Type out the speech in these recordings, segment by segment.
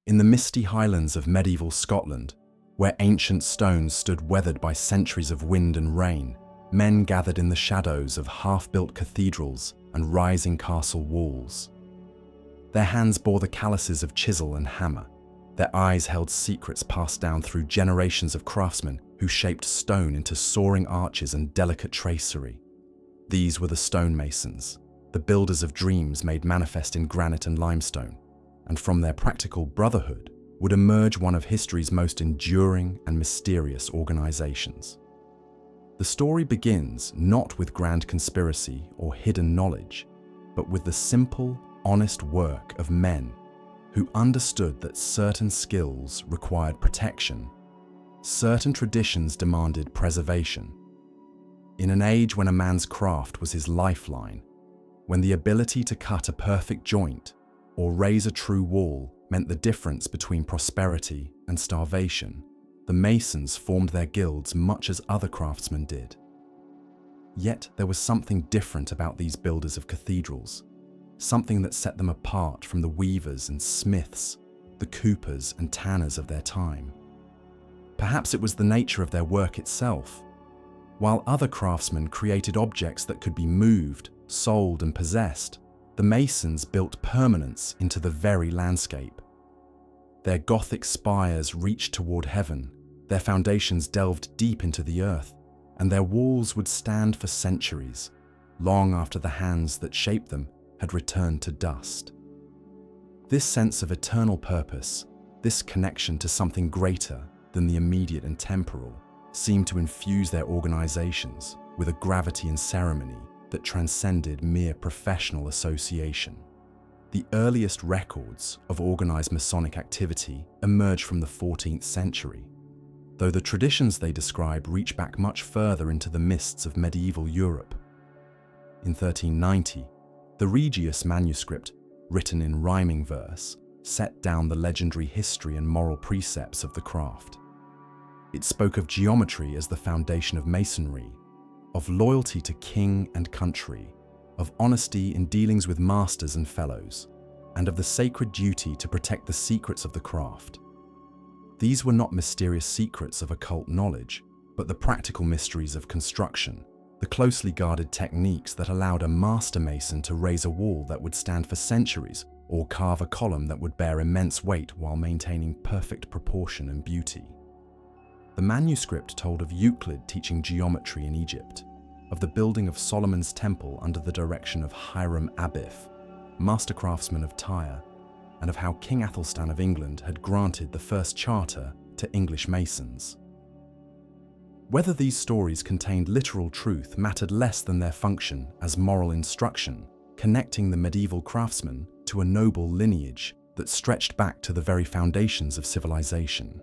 In the misty highlands of medieval Scotland, where ancient stones stood weathered by centuries of wind and rain, men gathered in the shadows of half-built cathedrals and rising castle walls. Their hands bore the calluses of chisel and hammer. Their eyes held secrets passed down through generations of craftsmen who shaped stone into soaring arches and delicate tracery. These were the stonemasons, the builders of dreams made manifest in granite and limestone, and from their practical brotherhood would emerge one of history's most enduring and mysterious organizations. The story begins not with grand conspiracy or hidden knowledge, but with the simple, honest work of men who understood that certain skills required protection, certain traditions demanded preservation. In an age when a man's craft was his lifeline, when the ability to cut a perfect joint or raise a true wall meant the difference between prosperity and starvation, the Masons formed their guilds much as other craftsmen did. Yet there was something different about these builders of cathedrals, something that set them apart from the weavers and smiths, the coopers and tanners of their time. Perhaps it was the nature of their work itself. While other craftsmen created objects that could be moved, sold and possessed, the Masons built permanence into the very landscape. Their Gothic spires reached toward heaven, their foundations delved deep into the earth, and their walls would stand for centuries, long after the hands that shaped them had returned to dust. This sense of eternal purpose, this connection to something greater than the immediate and temporal, seemed to infuse their organizations with a gravity and ceremony that transcended mere professional association. The earliest records of organized Masonic activity emerge from the 14th century, though the traditions they describe reach back much further into the mists of medieval Europe. In 1390, the Regius manuscript, written in rhyming verse, set down the legendary history and moral precepts of the craft. It spoke of geometry as the foundation of masonry, of loyalty to king and country, of honesty in dealings with masters and fellows, and of the sacred duty to protect the secrets of the craft. These were not mysterious secrets of occult knowledge, but the practical mysteries of construction, the closely guarded techniques that allowed a master mason to raise a wall that would stand for centuries or carve a column that would bear immense weight while maintaining perfect proportion and beauty. The manuscript told of Euclid teaching geometry in Egypt, of the building of Solomon's temple under the direction of Hiram Abiff, master craftsman of Tyre, and of how King Athelstan of England had granted the first charter to English masons. Whether these stories contained literal truth mattered less than their function as moral instruction, connecting the medieval craftsman to a noble lineage that stretched back to the very foundations of civilization.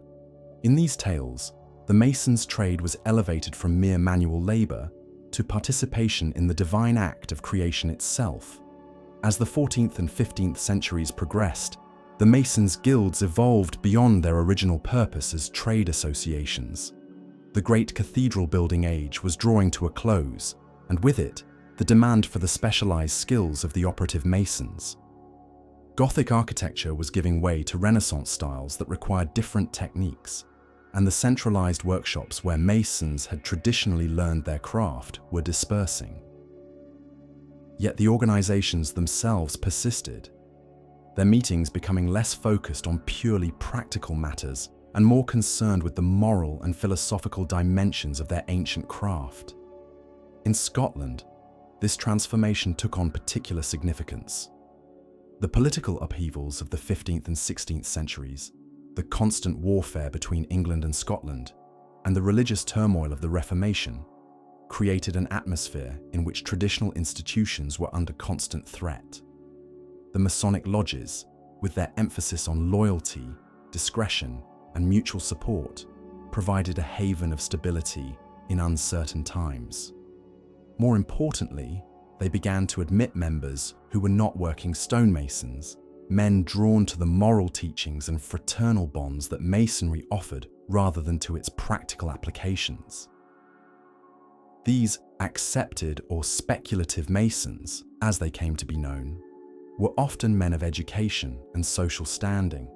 In these tales, the mason's trade was elevated from mere manual labor to participation in the divine act of creation itself. As the 14th and 15th centuries progressed, the masons' guilds evolved beyond their original purpose as trade associations. The great cathedral building age was drawing to a close, and with it, the demand for the specialized skills of the operative masons. Gothic architecture was giving way to Renaissance styles that required different techniques, and the centralized workshops where masons had traditionally learned their craft were dispersing. Yet the organizations themselves persisted, their meetings becoming less focused on purely practical matters and more concerned with the moral and philosophical dimensions of their ancient craft. In Scotland, this transformation took on particular significance. The political upheavals of the 15th and 16th centuries, the constant warfare between England and Scotland, and the religious turmoil of the Reformation created an atmosphere in which traditional institutions were under constant threat. The Masonic lodges, with their emphasis on loyalty, discretion, and mutual support, provided a haven of stability in uncertain times. More importantly, they began to admit members who were not working stonemasons, men drawn to the moral teachings and fraternal bonds that masonry offered rather than to its practical applications. These accepted or speculative masons, as they came to be known, were often men of education and social standing.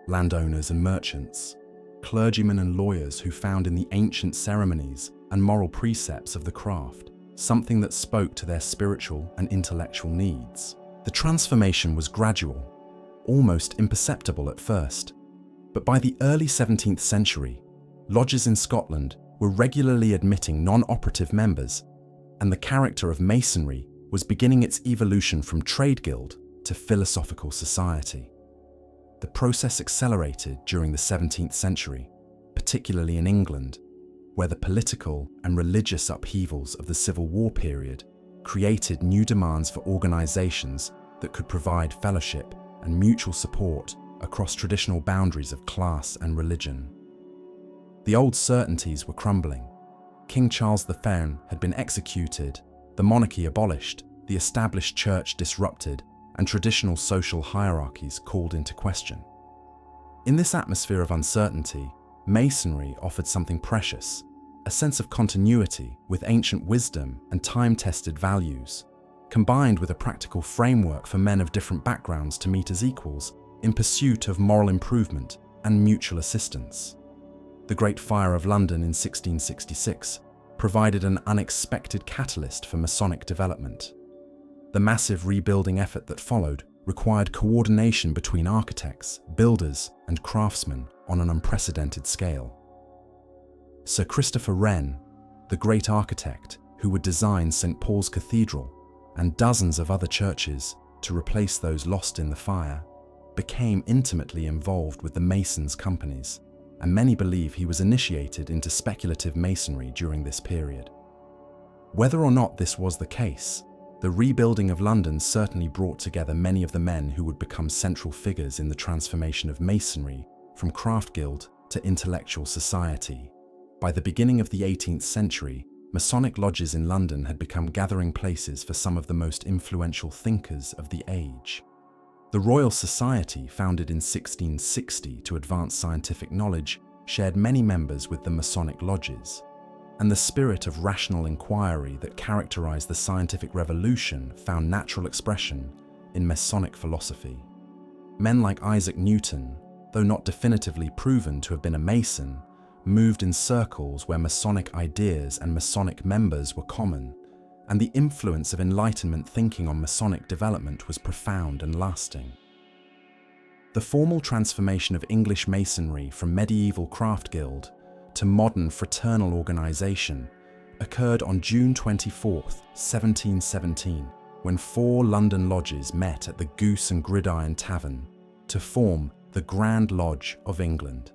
landowners and merchants, clergymen and lawyers who found in the ancient ceremonies and moral precepts of the craft something that spoke to their spiritual and intellectual needs. The transformation was gradual, almost imperceptible at first, but by the early 17th century, lodges in Scotland were regularly admitting non-operative members, and the character of Masonry was beginning its evolution from trade guild to philosophical society. The process accelerated during the 17th century, particularly in England, where the political and religious upheavals of the Civil War period created new demands for organizations that could provide fellowship and mutual support across traditional boundaries of class and religion. The old certainties were crumbling. King Charles I had been executed, the monarchy abolished, the established church disrupted, and traditional social hierarchies called into question. In this atmosphere of uncertainty, Masonry offered something precious, a sense of continuity with ancient wisdom and time-tested values, combined with a practical framework for men of different backgrounds to meet as equals in pursuit of moral improvement and mutual assistance. The Great Fire of London in 1666 provided an unexpected catalyst for Masonic development. The massive rebuilding effort that followed required coordination between architects, builders, and craftsmen on an unprecedented scale. Sir Christopher Wren, the great architect who would design St. Paul's Cathedral and dozens of other churches to replace those lost in the fire, became intimately involved with the Masons' companies, and many believe he was initiated into speculative masonry during this period. Whether or not this was the case, the rebuilding of London certainly brought together many of the men who would become central figures in the transformation of Masonry from craft guild to intellectual society. By the beginning of the 18th century, Masonic lodges in London had become gathering places for some of the most influential thinkers of the age. The Royal Society, founded in 1660 to advance scientific knowledge, shared many members with the Masonic lodges, and the spirit of rational inquiry that characterized the scientific revolution found natural expression in Masonic philosophy. Men like Isaac Newton, though not definitively proven to have been a Mason, moved in circles where Masonic ideas and Masonic members were common, and the influence of Enlightenment thinking on Masonic development was profound and lasting. The formal transformation of English Masonry from medieval craft guild to modern fraternal organization occurred on June 24, 1717, when 4 London lodges met at the Goose and Gridiron Tavern to form the Grand Lodge of England.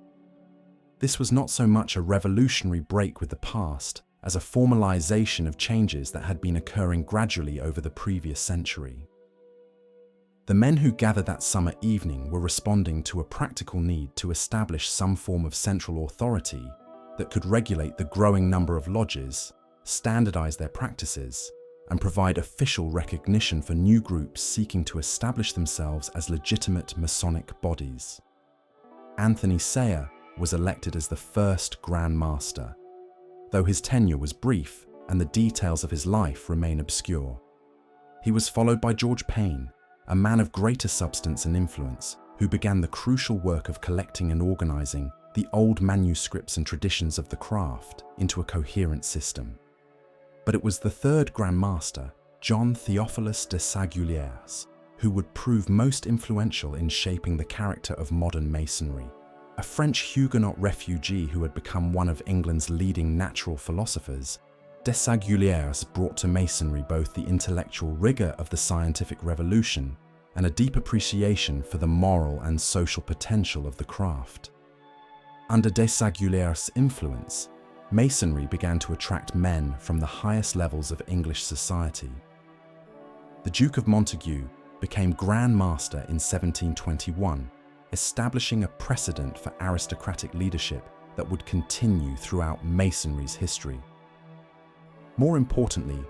This was not so much a revolutionary break with the past as a formalization of changes that had been occurring gradually over the previous century. The men who gathered that summer evening were responding to a practical need to establish some form of central authority that could regulate the growing number of lodges, standardize their practices, and provide official recognition for new groups seeking to establish themselves as legitimate Masonic bodies. Anthony Sayer was elected as the first Grand Master, though his tenure was brief and the details of his life remain obscure. He was followed by George Payne, a man of greater substance and influence, who began the crucial work of collecting and organizing the old manuscripts and traditions of the craft into a coherent system. But it was the third Grand Master, John Theophilus de Sagulières, who would prove most influential in shaping the character of modern Masonry. A French Huguenot refugee who had become one of England's leading natural philosophers, de Sagulières brought to Masonry both the intellectual rigor of the scientific revolution and a deep appreciation for the moral and social potential of the craft. Under de Sagulières' influence, Masonry began to attract men from the highest levels of English society. The Duke of Montagu became Grand Master in 1721, establishing a precedent for aristocratic leadership that would continue throughout Masonry's history. More importantly,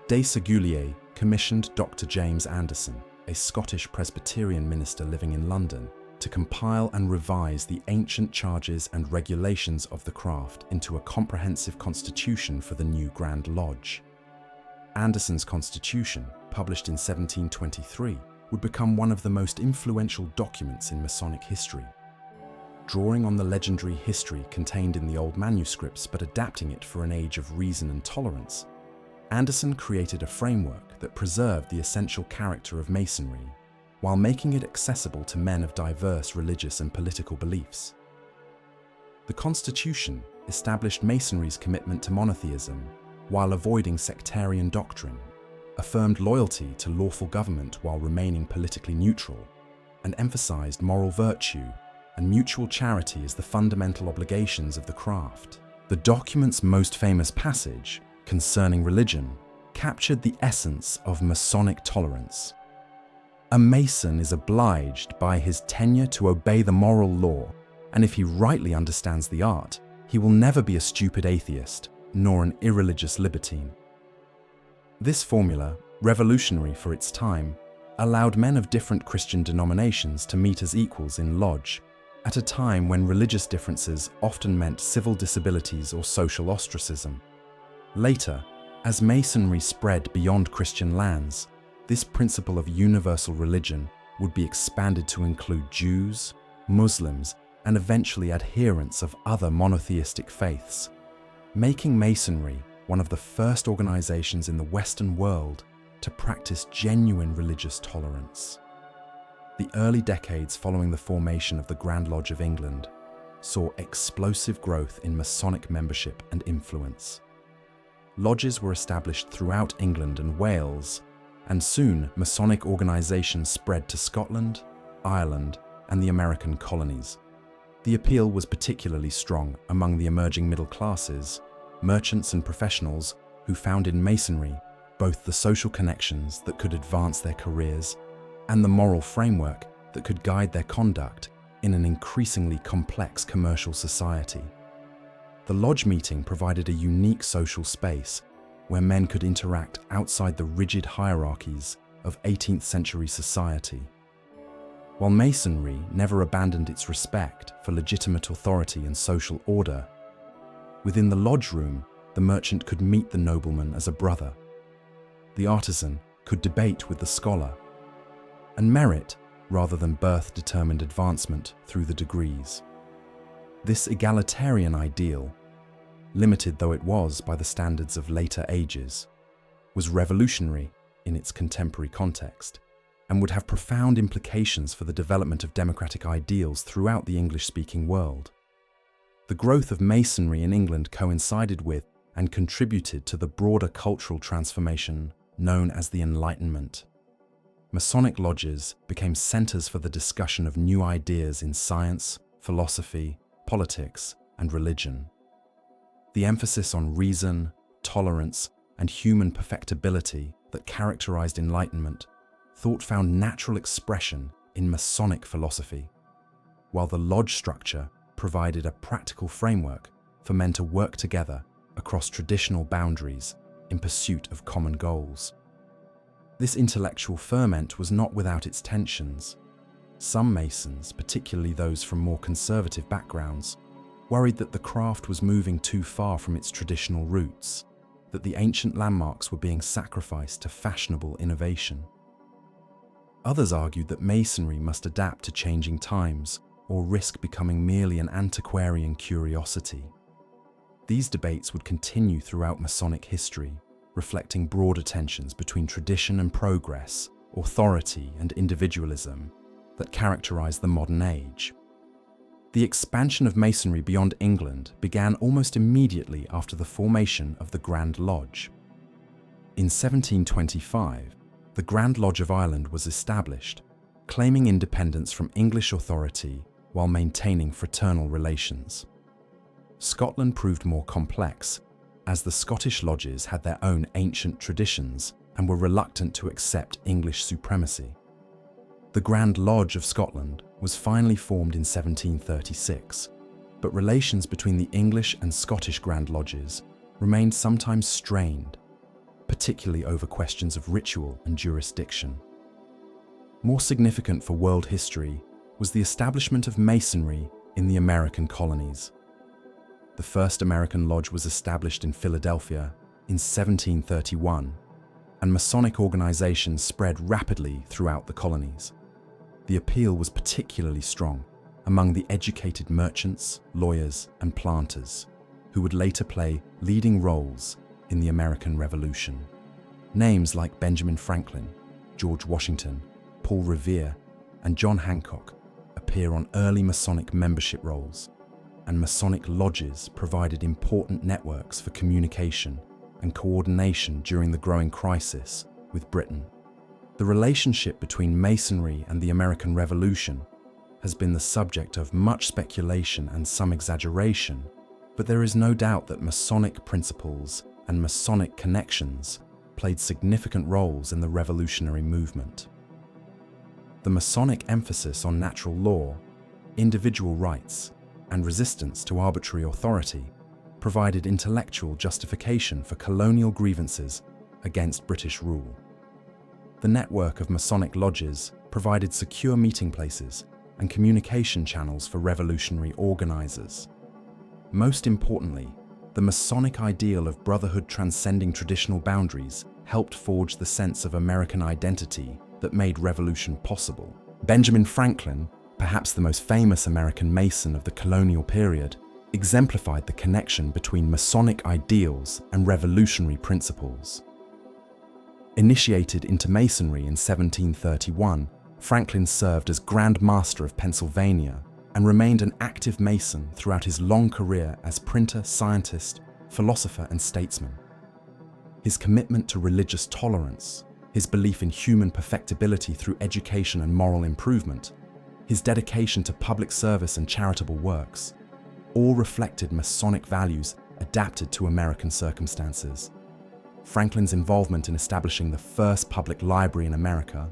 de Sagulières commissioned Dr. James Anderson, a Scottish Presbyterian minister living in London, to compile and revise the ancient charges and regulations of the craft into a comprehensive constitution for the new Grand Lodge. Anderson's constitution, published in 1723, would become one of the most influential documents in Masonic history. drawing on the legendary history contained in the old manuscripts but adapting it for an age of reason and tolerance, Anderson created a framework that preserved the essential character of Masonry while making it accessible to men of diverse religious and political beliefs. The Constitution established Masonry's commitment to monotheism while avoiding sectarian doctrine, affirmed loyalty to lawful government while remaining politically neutral, and emphasized moral virtue and mutual charity as the fundamental obligations of the craft. The document's most famous passage, concerning religion, captured the essence of Masonic tolerance. A Mason is obliged by his tenure to obey the moral law, and if he rightly understands the art, he will never be a stupid atheist, nor an irreligious libertine. This formula, revolutionary for its time, allowed men of different Christian denominations to meet as equals in lodge, at a time when religious differences often meant civil disabilities or social ostracism. Later, as Masonry spread beyond Christian lands, this principle of universal religion would be expanded to include Jews, Muslims, and eventually adherents of other monotheistic faiths, making Masonry one of the first organizations in the Western world to practice genuine religious tolerance. The early decades following the formation of the Grand Lodge of England saw explosive growth in Masonic membership and influence. Lodges were established throughout England and Wales, and soon Masonic organizations spread to Scotland, Ireland, and the American colonies. The appeal was particularly strong among the emerging middle classes, merchants and professionals who found in Masonry both the social connections that could advance their careers and the moral framework that could guide their conduct in an increasingly complex commercial society. The lodge meeting provided a unique social space where men could interact outside the rigid hierarchies of 18th century society. While Masonry never abandoned its respect for legitimate authority and social order, within the lodge room, the merchant could meet the nobleman as a brother. The artisan could debate with the scholar, and merit rather than birth determined advancement through the degrees. This egalitarian ideal, limited though it was by the standards of later ages, was revolutionary in its contemporary context and would have profound implications for the development of democratic ideals throughout the English-speaking world. The growth of Masonry in England coincided with and contributed to the broader cultural transformation known as the Enlightenment. Masonic lodges became centers for the discussion of new ideas in science, philosophy, politics, and religion. The emphasis on reason, tolerance, and human perfectibility that characterized Enlightenment thought found natural expression in Masonic philosophy, while the lodge structure provided a practical framework for men to work together across traditional boundaries in pursuit of common goals. This intellectual ferment was not without its tensions. Some Masons, particularly those from more conservative backgrounds, worried that the craft was moving too far from its traditional roots, that the ancient landmarks were being sacrificed to fashionable innovation. Others argued that Masonry must adapt to changing times or risk becoming merely an antiquarian curiosity. These debates would continue throughout Masonic history, reflecting broader tensions between tradition and progress, authority and individualism that characterize the modern age. The expansion of Masonry beyond England began almost immediately after the formation of the Grand Lodge. In 1725, the Grand Lodge of Ireland was established, claiming independence from English authority while maintaining fraternal relations. Scotland proved more complex, as the Scottish lodges had their own ancient traditions and were reluctant to accept English supremacy. The Grand Lodge of Scotland was finally formed in 1736, but relations between the English and Scottish Grand Lodges remained sometimes strained, particularly over questions of ritual and jurisdiction. More significant for world history was the establishment of Masonry in the American colonies. The first American lodge was established in Philadelphia in 1731, and Masonic organizations spread rapidly throughout the colonies. The appeal was particularly strong, among the educated merchants, lawyers, and planters, who would later play leading roles in the American Revolution. Names like Benjamin Franklin, George Washington, Paul Revere, and John Hancock appear on early Masonic membership rolls, and Masonic lodges provided important networks for communication and coordination during the growing crisis with Britain. The relationship between Masonry and the American Revolution has been the subject of much speculation and some exaggeration, but there is no doubt that Masonic principles and Masonic connections played significant roles in the revolutionary movement. The Masonic emphasis on natural law, individual rights, and resistance to arbitrary authority provided intellectual justification for colonial grievances against British rule. The network of Masonic lodges provided secure meeting places and communication channels for revolutionary organizers. Most importantly, the Masonic ideal of brotherhood transcending traditional boundaries helped forge the sense of American identity that made revolution possible. Benjamin Franklin, perhaps the most famous American Mason of the colonial period, exemplified the connection between Masonic ideals and revolutionary principles. Initiated into Masonry in 1731, Franklin served as Grand Master of Pennsylvania and remained an active Mason throughout his long career as printer, scientist, philosopher, and statesman. His commitment to religious tolerance, his belief in human perfectibility through education and moral improvement, his dedication to public service and charitable works, all reflected Masonic values adapted to American circumstances. Franklin's involvement in establishing the first public library in America,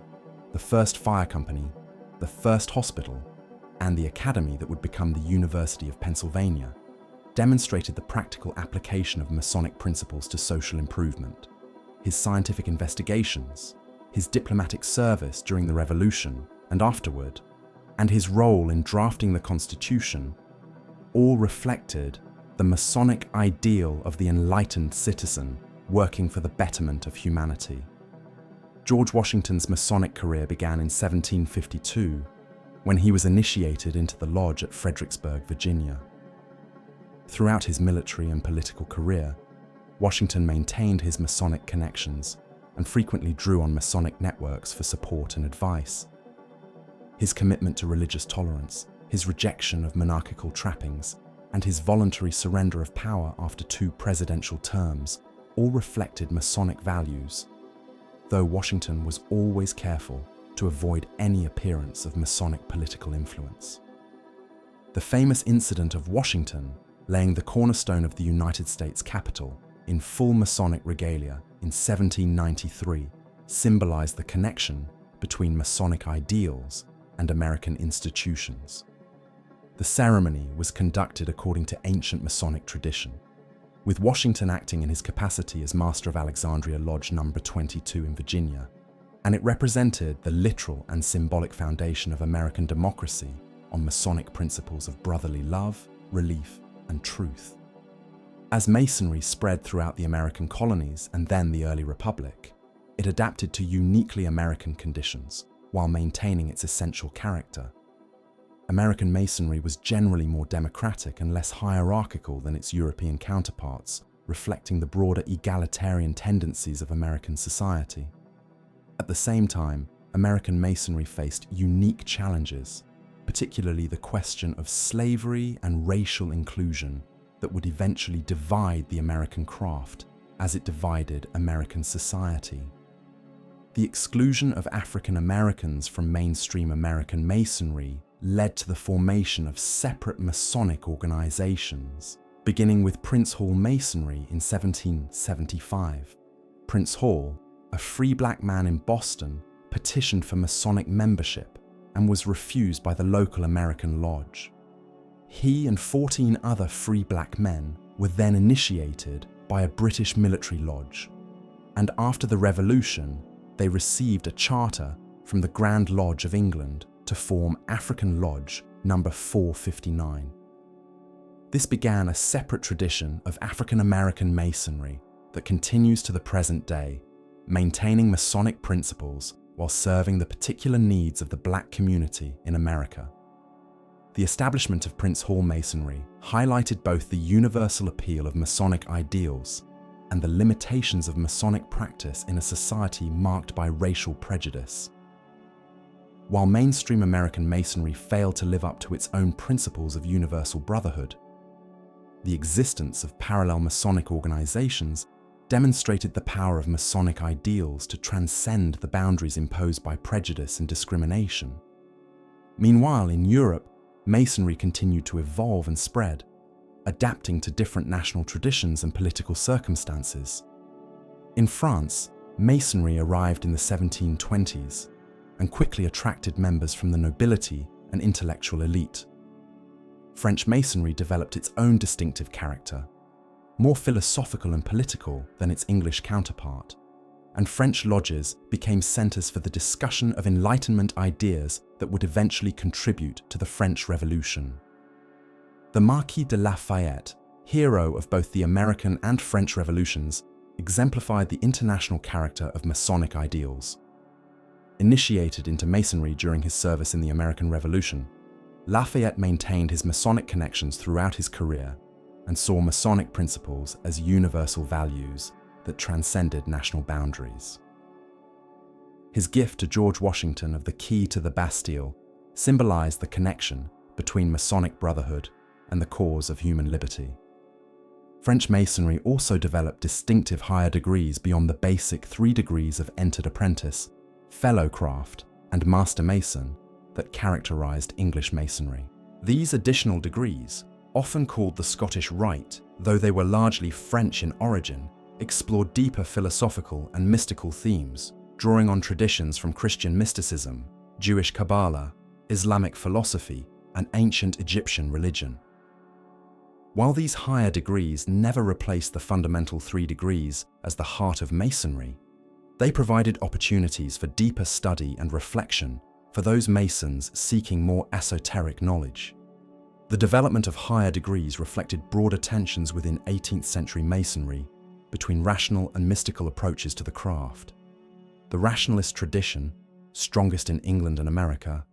the first fire company, the first hospital, and the academy that would become the University of Pennsylvania, demonstrated the practical application of Masonic principles to social improvement. His scientific investigations, his diplomatic service during the Revolution and afterward, and his role in drafting the Constitution all reflected the Masonic ideal of the enlightened citizen working for the betterment of humanity. George Washington's Masonic career began in 1752 when he was initiated into the lodge at Fredericksburg, Virginia. Throughout his military and political career, Washington maintained his Masonic connections and frequently drew on Masonic networks for support and advice. His commitment to religious tolerance, his rejection of monarchical trappings, and his voluntary surrender of power after 2 presidential terms all reflected Masonic values, though Washington was always careful to avoid any appearance of Masonic political influence. The famous incident of Washington laying the cornerstone of the United States Capitol in full Masonic regalia in 1793 symbolized the connection between Masonic ideals and American institutions. The ceremony was conducted according to ancient Masonic tradition, with Washington acting in his capacity as Master of Alexandria Lodge No. 22 in Virginia, and it represented the literal and symbolic foundation of American democracy on Masonic principles of brotherly love, relief, and truth. As Masonry spread throughout the American colonies and then the early Republic, it adapted to uniquely American conditions while maintaining its essential character. American Masonry was generally more democratic and less hierarchical than its European counterparts, reflecting the broader egalitarian tendencies of American society. At the same time, American Masonry faced unique challenges, particularly the question of slavery and racial inclusion that would eventually divide the American craft as it divided American society. The exclusion of African Americans from mainstream American Masonry led to the formation of separate Masonic organizations, beginning with Prince Hall Masonry in 1775. Prince Hall, a free black man in Boston, petitioned for Masonic membership and was refused by the local American lodge. He and 14 other free black men were then initiated by a British military lodge, and after the Revolution, they received a charter from the Grand Lodge of England to form African Lodge No. 459. This began a separate tradition of African American Masonry that continues to the present day, maintaining Masonic principles while serving the particular needs of the black community in America. The establishment of Prince Hall Masonry highlighted both the universal appeal of Masonic ideals and the limitations of Masonic practice in a society marked by racial prejudice. While mainstream American Masonry failed to live up to its own principles of universal brotherhood, the existence of parallel Masonic organizations demonstrated the power of Masonic ideals to transcend the boundaries imposed by prejudice and discrimination. Meanwhile, in Europe, Masonry continued to evolve and spread, adapting to different national traditions and political circumstances. In France, Masonry arrived in the 1720s and quickly attracted members from the nobility and intellectual elite. French Masonry developed its own distinctive character, more philosophical and political than its English counterpart, and French lodges became centers for the discussion of Enlightenment ideas that would eventually contribute to the French Revolution. The Marquis de Lafayette, hero of both the American and French revolutions, exemplified the international character of Masonic ideals. Initiated into Masonry during his service in the American Revolution, Lafayette maintained his Masonic connections throughout his career and saw Masonic principles as universal values that transcended national boundaries. His gift to George Washington of the key to the Bastille symbolized the connection between Masonic brotherhood and the cause of human liberty. French Masonry also developed distinctive higher degrees beyond the basic 3 degrees of entered apprentice, fellow craft, and master mason that characterized English Masonry. These additional degrees, often called the Scottish Rite, though they were largely French in origin, explored deeper philosophical and mystical themes, drawing on traditions from Christian mysticism, Jewish Kabbalah, Islamic philosophy, and ancient Egyptian religion. While these higher degrees never replaced the fundamental 3 degrees as the heart of Masonry, they provided opportunities for deeper study and reflection for those Masons seeking more esoteric knowledge. The development of higher degrees reflected broader tensions within 18th century Masonry between rational and mystical approaches to the craft. The rationalist tradition, strongest in England and America,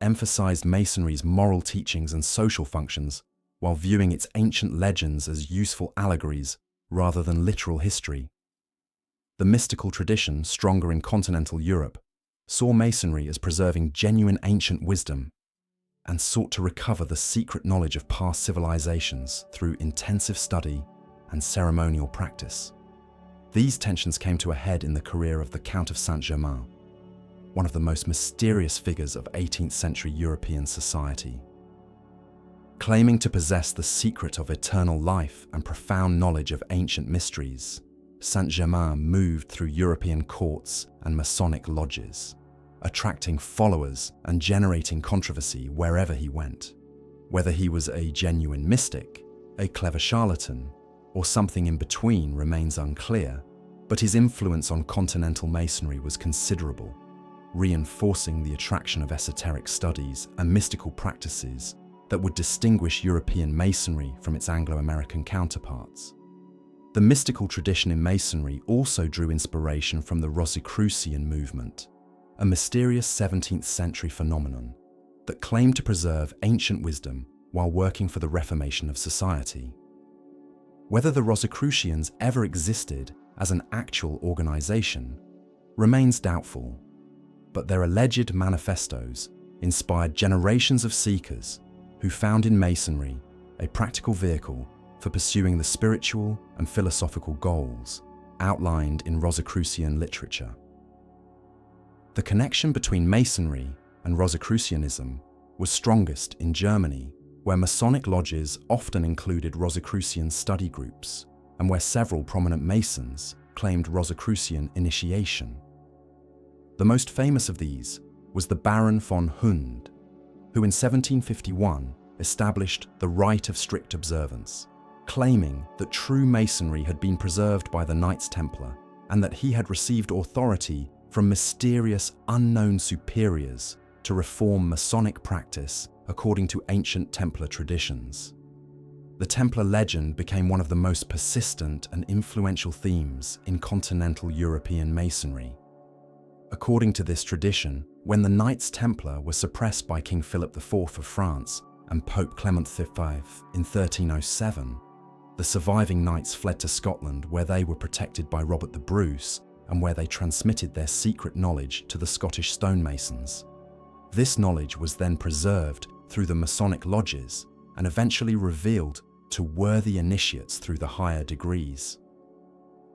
emphasized Masonry's moral teachings and social functions while viewing its ancient legends as useful allegories rather than literal history. The mystical tradition, stronger in continental Europe, saw Masonry as preserving genuine ancient wisdom and sought to recover the secret knowledge of past civilizations through intensive study and ceremonial practice. These tensions came to a head in the career of the Count of Saint-Germain, one of the most mysterious figures of 18th century European society. Claiming to possess the secret of eternal life and profound knowledge of ancient mysteries, Saint-Germain moved through European courts and Masonic lodges, attracting followers and generating controversy wherever he went. Whether he was a genuine mystic, a clever charlatan, or something in between remains unclear, but his influence on continental Masonry was considerable, reinforcing the attraction of esoteric studies and mystical practices that would distinguish European Masonry from its Anglo-American counterparts. The mystical tradition in Masonry also drew inspiration from the Rosicrucian movement, a mysterious 17th century phenomenon that claimed to preserve ancient wisdom while working for the reformation of society. Whether the Rosicrucians ever existed as an actual organization remains doubtful, but their alleged manifestos inspired generations of seekers who found in Masonry a practical vehicle for pursuing the spiritual and philosophical goals outlined in Rosicrucian literature. The connection between Masonry and Rosicrucianism was strongest in Germany, where Masonic lodges often included Rosicrucian study groups, and where several prominent Masons claimed Rosicrucian initiation. The most famous of these was the Baron von Hund, who in 1751 established the Rite of Strict Observance, claiming that true Masonry had been preserved by the Knights Templar and that he had received authority from mysterious, unknown superiors to reform Masonic practice according to ancient Templar traditions. The Templar legend became one of the most persistent and influential themes in continental European Masonry. According to this tradition, When the Knights Templar were suppressed by King Philip IV of France and Pope Clement V in 1307, the surviving knights fled to Scotland, where they were protected by Robert the Bruce and where they transmitted their secret knowledge to the Scottish stonemasons. This knowledge was then preserved through the Masonic lodges and eventually revealed to worthy initiates through the higher degrees.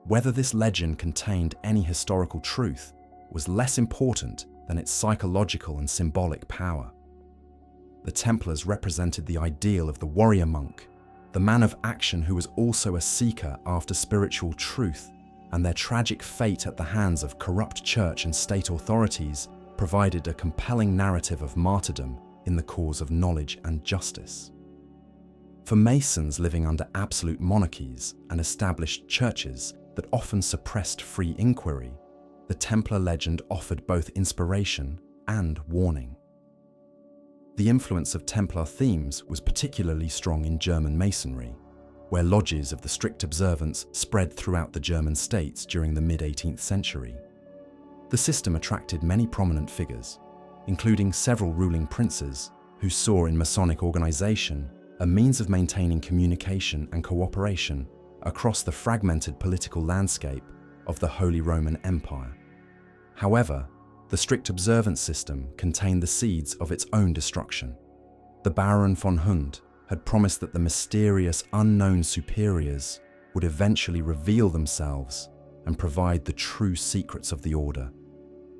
Whether this legend contained any historical truth was less important than its psychological and symbolic power. The Templars represented the ideal of the warrior monk, the man of action who was also a seeker after spiritual truth, and their tragic fate at the hands of corrupt church and state authorities provided a compelling narrative of martyrdom in the cause of knowledge and justice. For Masons living under absolute monarchies and established churches that often suppressed free inquiry, the Templar legend offered both inspiration and warning. The influence of Templar themes was particularly strong in German Masonry, where lodges of the strict observance spread throughout the German states during the mid-18th century. The system attracted many prominent figures, including several ruling princes who saw in Masonic organization a means of maintaining communication and cooperation across the fragmented political landscape of the Holy Roman Empire. However, the strict observance system contained the seeds of its own destruction. The Baron von Hund had promised that the mysterious unknown superiors would eventually reveal themselves and provide the true secrets of the order.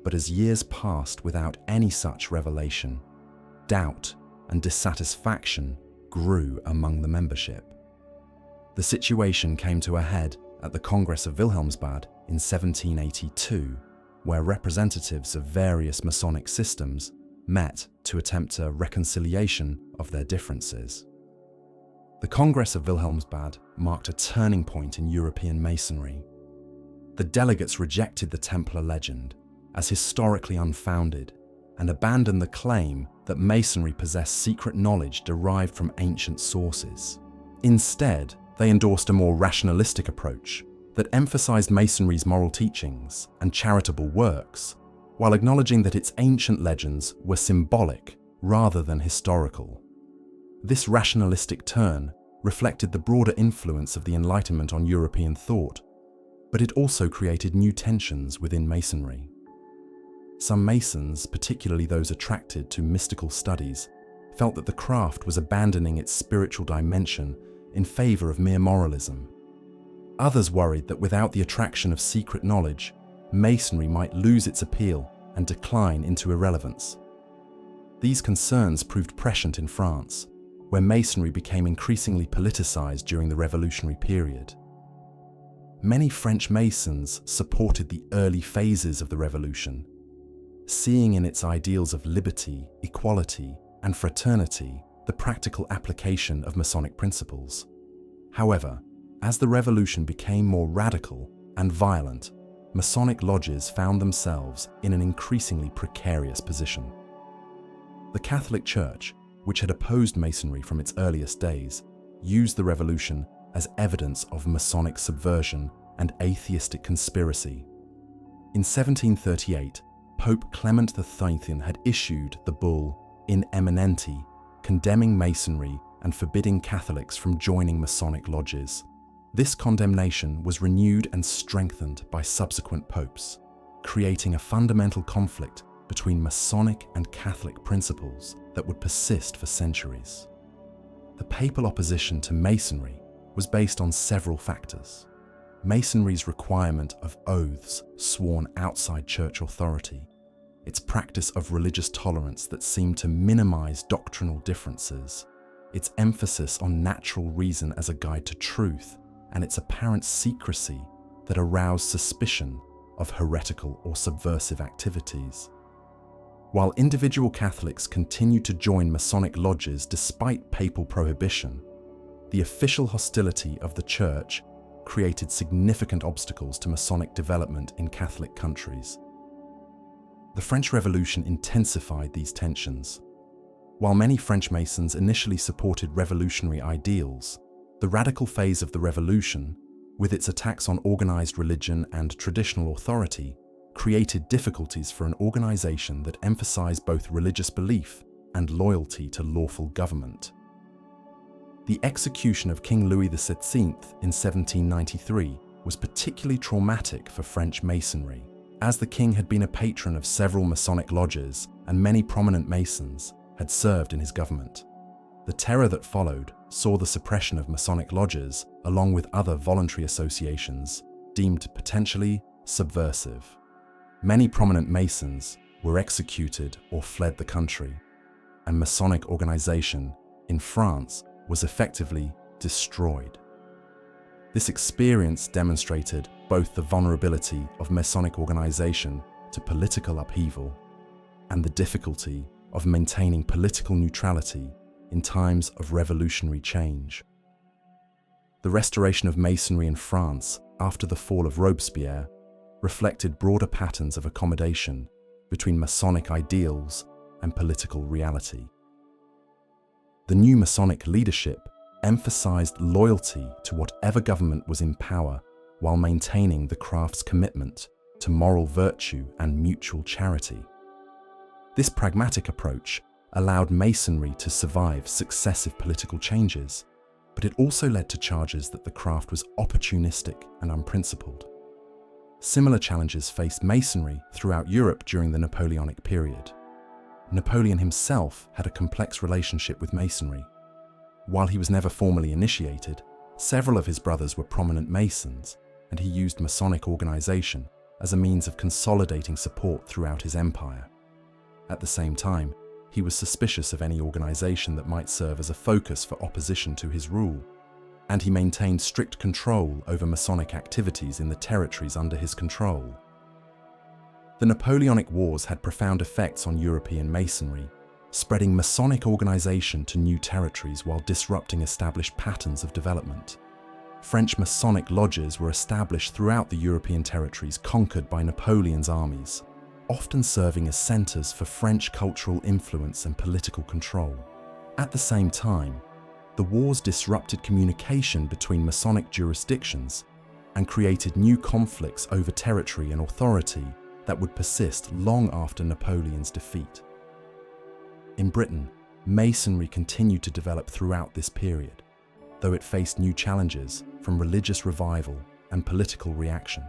But as years passed without any such revelation, doubt and dissatisfaction grew among the membership. The situation came to a head at the Congress of Wilhelmsbad in 1782, where representatives of various Masonic systems met to attempt a reconciliation of their differences. The Congress of Wilhelmsbad marked a turning point in European Masonry. The delegates rejected the Templar legend as historically unfounded and abandoned the claim that Masonry possessed secret knowledge derived from ancient sources. Instead, they endorsed a more rationalistic approach that emphasized Masonry's moral teachings and charitable works, while acknowledging that its ancient legends were symbolic rather than historical. This rationalistic turn reflected the broader influence of the Enlightenment on European thought, but it also created new tensions within Masonry. Some Masons, particularly those attracted to mystical studies, felt that the craft was abandoning its spiritual dimension in favor of mere moralism. Others worried that without the attraction of secret knowledge, Masonry might lose its appeal and decline into irrelevance. These concerns proved prescient in France, where Masonry became increasingly politicized during the Revolutionary period. Many French Masons supported the early phases of the Revolution, seeing in its ideals of liberty, equality, and fraternity the practical application of Masonic principles. However, as the revolution became more radical and violent, Masonic lodges found themselves in an increasingly precarious position. The Catholic Church, which had opposed Masonry from its earliest days, used the revolution as evidence of Masonic subversion and atheistic conspiracy. In 1738, Pope Clement XIII had issued the bull In Eminenti, condemning Masonry and forbidding Catholics from joining Masonic lodges. This condemnation was renewed and strengthened by subsequent popes, creating a fundamental conflict between Masonic and Catholic principles that would persist for centuries. The papal opposition to Masonry was based on several factors. Masonry's requirement of oaths sworn outside church authority, its practice of religious tolerance that seemed to minimize doctrinal differences, its emphasis on natural reason as a guide to truth, and its apparent secrecy that aroused suspicion of heretical or subversive activities. While individual Catholics continued to join Masonic lodges despite papal prohibition, the official hostility of the Church created significant obstacles to Masonic development in Catholic countries. The French Revolution intensified these tensions. While many French Masons initially supported revolutionary ideals, the radical phase of the Revolution, with its attacks on organized religion and traditional authority, created difficulties for an organization that emphasized both religious belief and loyalty to lawful government. The execution of King Louis XVI in 1793 was particularly traumatic for French Masonry, as the king had been a patron of several Masonic lodges and many prominent Masons had served in his government. The terror that followed saw the suppression of Masonic lodges, along with other voluntary associations, deemed potentially subversive. Many prominent Masons were executed or fled the country, and Masonic organization in France was effectively destroyed. This experience demonstrated both the vulnerability of Masonic organization to political upheaval and the difficulty of maintaining political neutrality in times of revolutionary change. The restoration of Masonry in France after the fall of Robespierre reflected broader patterns of accommodation between Masonic ideals and political reality. The new Masonic leadership emphasized loyalty to whatever government was in power while maintaining the craft's commitment to moral virtue and mutual charity. This pragmatic approach allowed Masonry to survive successive political changes, but it also led to charges that the craft was opportunistic and unprincipled. Similar challenges faced Masonry throughout Europe during the Napoleonic period. Napoleon himself had a complex relationship with Masonry. While he was never formally initiated, several of his brothers were prominent Masons, and he used Masonic organization as a means of consolidating support throughout his empire. At the same time, he was suspicious of any organization that might serve as a focus for opposition to his rule, and he maintained strict control over Masonic activities in the territories under his control. The Napoleonic Wars had profound effects on European Masonry, spreading Masonic organization to new territories while disrupting established patterns of development. French Masonic lodges were established throughout the European territories conquered by Napoleon's armies, often serving as centers for French cultural influence and political control. At the same time, the wars disrupted communication between Masonic jurisdictions and created new conflicts over territory and authority that would persist long after Napoleon's defeat. In Britain, Masonry continued to develop throughout this period, though it faced new challenges from religious revival and political reaction.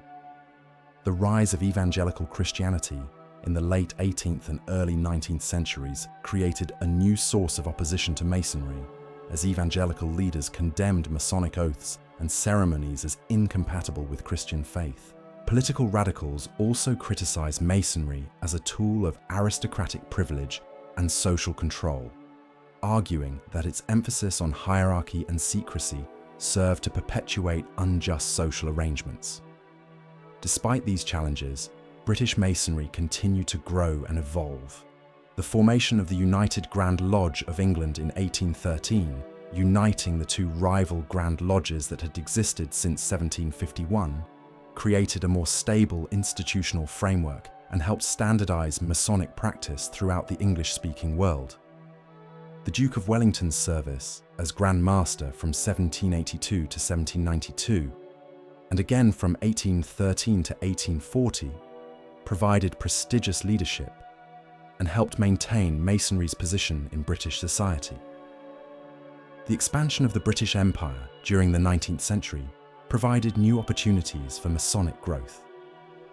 The rise of evangelical Christianity in the late 18th and early 19th centuries created a new source of opposition to Masonry, as evangelical leaders condemned Masonic oaths and ceremonies as incompatible with Christian faith. Political radicals also criticized Masonry as a tool of aristocratic privilege and social control, arguing that its emphasis on hierarchy and secrecy served to perpetuate unjust social arrangements. Despite these challenges, British Masonry continued to grow and evolve. The formation of the United Grand Lodge of England in 1813, uniting the two rival Grand Lodges that had existed since 1751, created a more stable institutional framework and helped standardize Masonic practice throughout the English-speaking world. The Duke of Wellington's service as Grand Master from 1782 to 1792, and again from 1813 to 1840, provided prestigious leadership and helped maintain Masonry's position in British society. The expansion of the British Empire during the 19th century provided new opportunities for Masonic growth.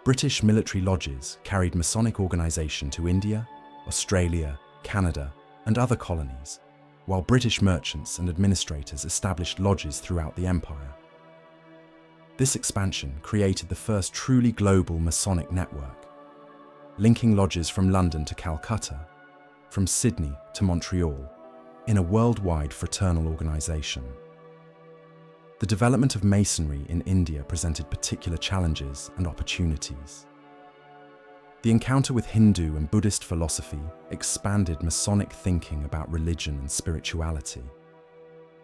British military lodges carried Masonic organization to India, Australia, Canada, and other colonies, while British merchants and administrators established lodges throughout the empire. This expansion created the first truly global Masonic network, linking lodges from London to Calcutta, from Sydney to Montreal, in a worldwide fraternal organization. The development of Masonry in India presented particular challenges and opportunities. The encounter with Hindu and Buddhist philosophy expanded Masonic thinking about religion and spirituality,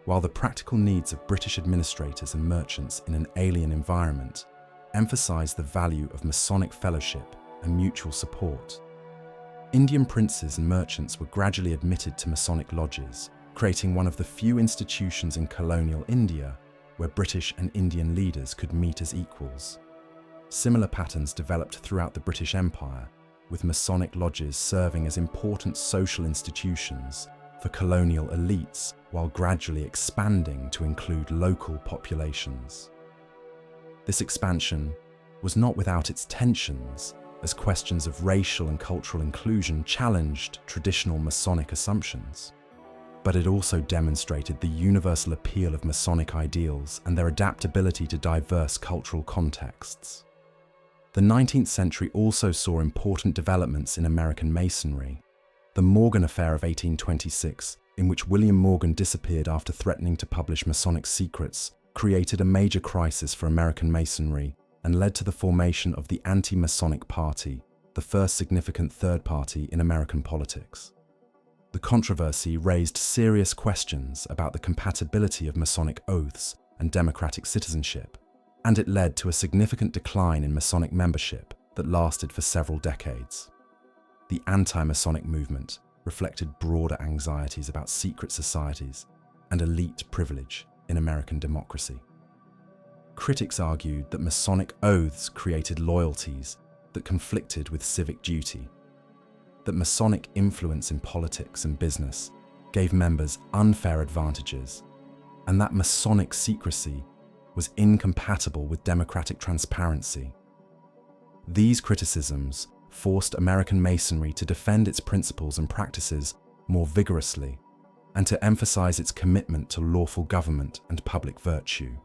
while the practical needs of British administrators and merchants in an alien environment emphasized the value of Masonic fellowship and mutual support. Indian princes and merchants were gradually admitted to Masonic lodges, creating one of the few institutions in colonial India where British and Indian leaders could meet as equals. Similar patterns developed throughout the British Empire, with Masonic lodges serving as important social institutions for colonial elites while gradually expanding to include local populations. This expansion was not without its tensions, as questions of racial and cultural inclusion challenged traditional Masonic assumptions. But it also demonstrated the universal appeal of Masonic ideals and their adaptability to diverse cultural contexts. The 19th century also saw important developments in American Masonry. The Morgan Affair of 1826, in which William Morgan disappeared after threatening to publish Masonic secrets, created a major crisis for American Masonry and led to the formation of the Anti-Masonic Party, the first significant third party in American politics. The controversy raised serious questions about the compatibility of Masonic oaths and democratic citizenship, and it led to a significant decline in Masonic membership that lasted for several decades. The anti-Masonic movement reflected broader anxieties about secret societies and elite privilege in American democracy. Critics argued that Masonic oaths created loyalties that conflicted with civic duty, that Masonic influence in politics and business gave members unfair advantages, and that Masonic secrecy was incompatible with democratic transparency. These criticisms forced American Masonry to defend its principles and practices more vigorously and to emphasize its commitment to lawful government and public virtue.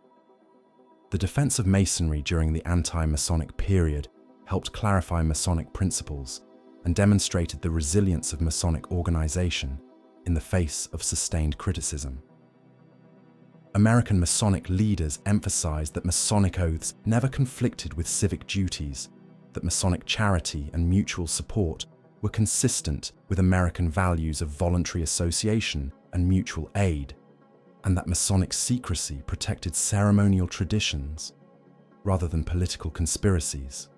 The defense of Masonry during the anti-Masonic period helped clarify Masonic principles and demonstrated the resilience of Masonic organization in the face of sustained criticism. American Masonic leaders emphasized that Masonic oaths never conflicted with civic duties, that Masonic charity and mutual support were consistent with American values of voluntary association and mutual aid, and that Masonic secrecy protected ceremonial traditions rather than political conspiracies.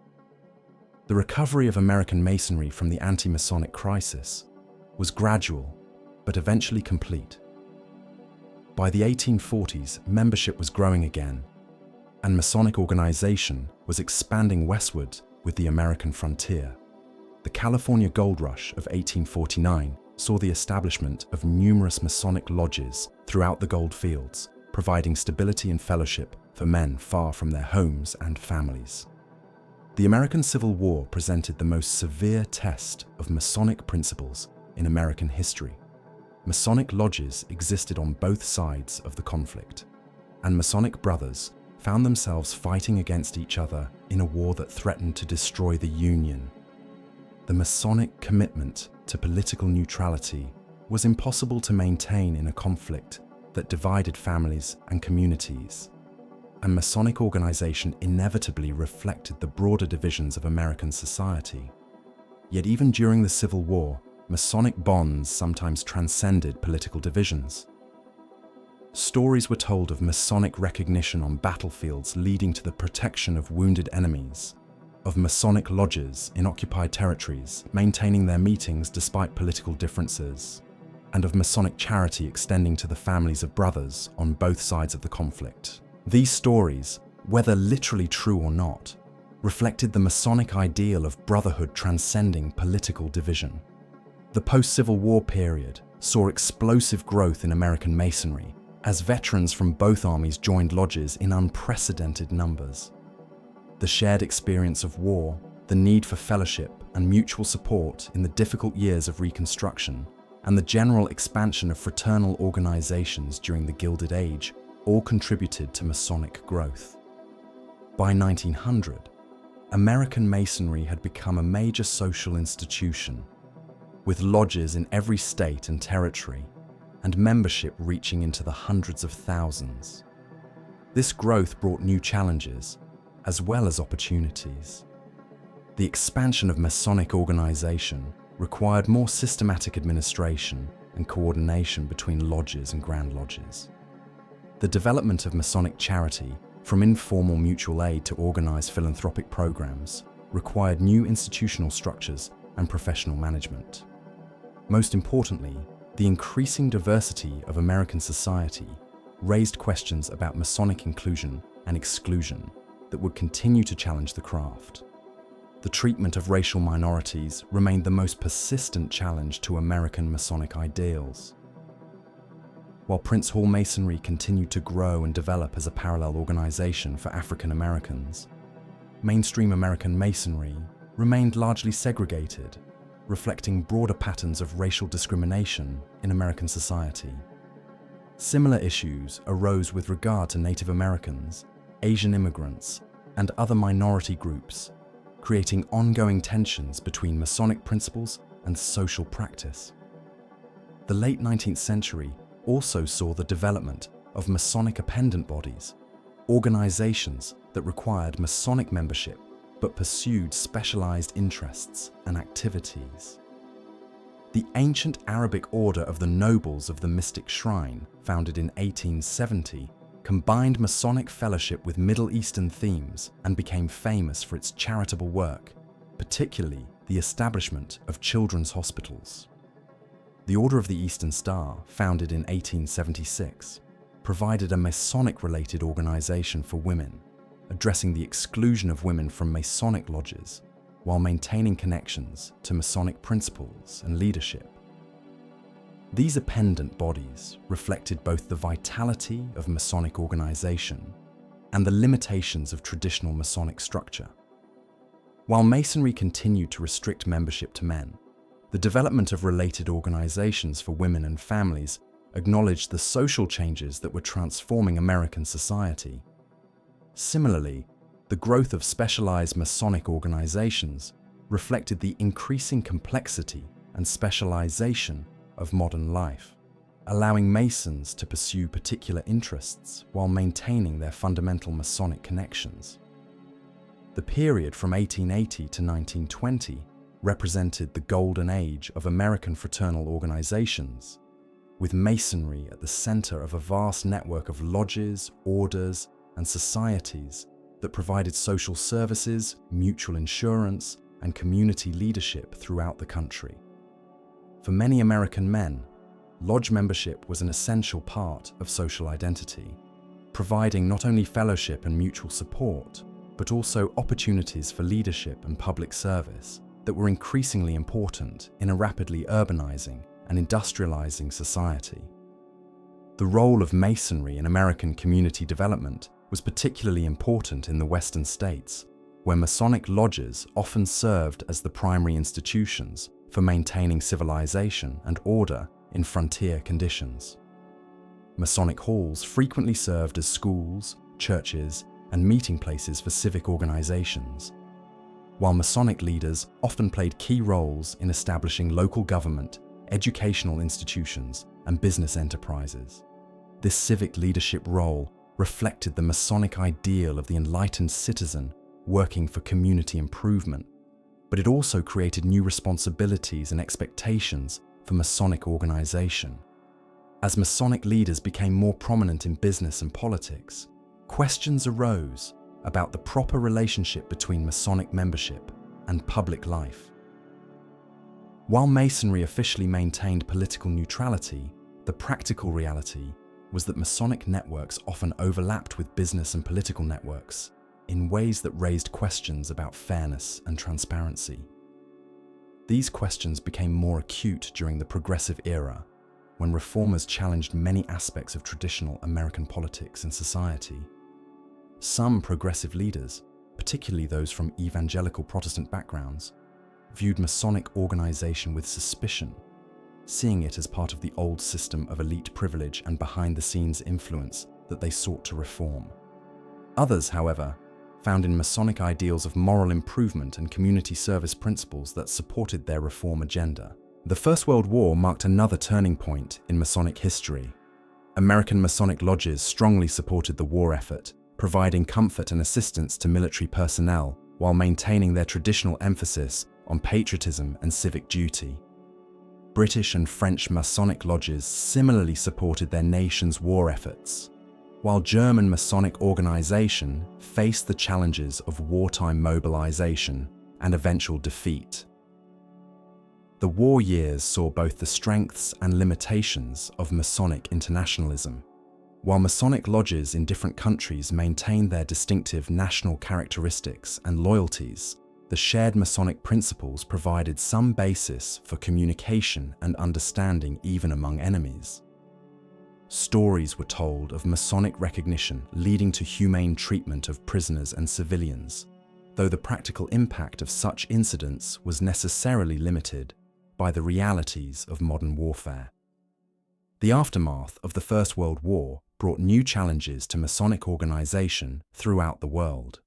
The recovery of American Masonry from the anti-Masonic crisis was gradual, but eventually complete. By the 1840s, membership was growing again, and Masonic organization was expanding westward with the American frontier. The California Gold Rush of 1849 saw the establishment of numerous Masonic lodges throughout the gold fields, providing stability and fellowship for men far from their homes and families. The American Civil War presented the most severe test of Masonic principles in American history. Masonic lodges existed on both sides of the conflict, and Masonic brothers found themselves fighting against each other in a war that threatened to destroy the Union. The Masonic commitment to political neutrality was impossible to maintain in a conflict that divided families and communities, and Masonic organization inevitably reflected the broader divisions of American society. Yet even during the Civil War, Masonic bonds sometimes transcended political divisions. Stories were told of Masonic recognition on battlefields leading to the protection of wounded enemies, of Masonic lodges in occupied territories maintaining their meetings despite political differences, and of Masonic charity extending to the families of brothers on both sides of the conflict. These stories, whether literally true or not, reflected the Masonic ideal of brotherhood transcending political division. The post-Civil War period saw explosive growth in American Masonry as veterans from both armies joined lodges in unprecedented numbers. The shared experience of war, the need for fellowship and mutual support in the difficult years of Reconstruction, and the general expansion of fraternal organizations during the Gilded Age all contributed to Masonic growth. By 1900, American Masonry had become a major social institution, with lodges in every state and territory, and membership reaching into the hundreds of thousands. This growth brought new challenges, as well as opportunities. The expansion of Masonic organization required more systematic administration and coordination between lodges and Grand Lodges. The development of Masonic charity, from informal mutual aid to organized philanthropic programs, required new institutional structures and professional management. Most importantly, the increasing diversity of American society raised questions about Masonic inclusion and exclusion that would continue to challenge the craft. The treatment of racial minorities remained the most persistent challenge to American Masonic ideals. While Prince Hall Masonry continued to grow and develop as a parallel organization for African Americans, mainstream American Masonry remained largely segregated, reflecting broader patterns of racial discrimination in American society. Similar issues arose with regard to Native Americans, Asian immigrants, and other minority groups, creating ongoing tensions between Masonic principles and social practice. The late 19th century also saw the development of Masonic appendant bodies, organizations that required Masonic membership but pursued specialized interests and activities. The ancient Arabic order of the Nobles of the Mystic Shrine, founded in 1870, combined Masonic fellowship with Middle Eastern themes and became famous for its charitable work, particularly the establishment of children's hospitals. The Order of the Eastern Star, founded in 1876, provided a Masonic-related organization for women, addressing the exclusion of women from Masonic lodges while maintaining connections to Masonic principles and leadership. These appendant bodies reflected both the vitality of Masonic organization and the limitations of traditional Masonic structure. While Masonry continued to restrict membership to men, the development of related organizations for women and families acknowledged the social changes that were transforming American society. Similarly, the growth of specialized Masonic organizations reflected the increasing complexity and specialization of modern life, allowing Masons to pursue particular interests while maintaining their fundamental Masonic connections. The period from 1880 to 1920 represented the golden age of American fraternal organizations, with Masonry at the center of a vast network of lodges, orders, and societies that provided social services, mutual insurance, and community leadership throughout the country. For many American men, lodge membership was an essential part of social identity, providing not only fellowship and mutual support, but also opportunities for leadership and public service that were increasingly important in a rapidly urbanizing and industrializing society. The role of Masonry in American community development was particularly important in the Western states, where Masonic lodges often served as the primary institutions for maintaining civilization and order in frontier conditions. Masonic halls frequently served as schools, churches, and meeting places for civic organizations, while Masonic leaders often played key roles in establishing local government, educational institutions, and business enterprises. This civic leadership role reflected the Masonic ideal of the enlightened citizen working for community improvement, but it also created new responsibilities and expectations for Masonic organization. As Masonic leaders became more prominent in business and politics, questions arose about the proper relationship between Masonic membership and public life. While Masonry officially maintained political neutrality, the practical reality was that Masonic networks often overlapped with business and political networks in ways that raised questions about fairness and transparency. These questions became more acute during the Progressive Era, when reformers challenged many aspects of traditional American politics and society. Some progressive leaders, particularly those from evangelical Protestant backgrounds, viewed Masonic organization with suspicion, seeing it as part of the old system of elite privilege and behind-the-scenes influence that they sought to reform. Others, however, found in Masonic ideals of moral improvement and community service principles that supported their reform agenda. The First World War marked another turning point in Masonic history. American Masonic lodges strongly supported the war effort, providing comfort and assistance to military personnel while maintaining their traditional emphasis on patriotism and civic duty. British and French Masonic lodges similarly supported their nation's war efforts, while German Masonic organization faced the challenges of wartime mobilization and eventual defeat. The war years saw both the strengths and limitations of Masonic internationalism. While Masonic lodges in different countries maintain their distinctive national characteristics and loyalties, the shared Masonic principles provided some basis for communication and understanding even among enemies. Stories were told of Masonic recognition leading to humane treatment of prisoners and civilians, though the practical impact of such incidents was necessarily limited by the realities of modern warfare. The aftermath of the First World War brought new challenges to Masonic organization throughout the world.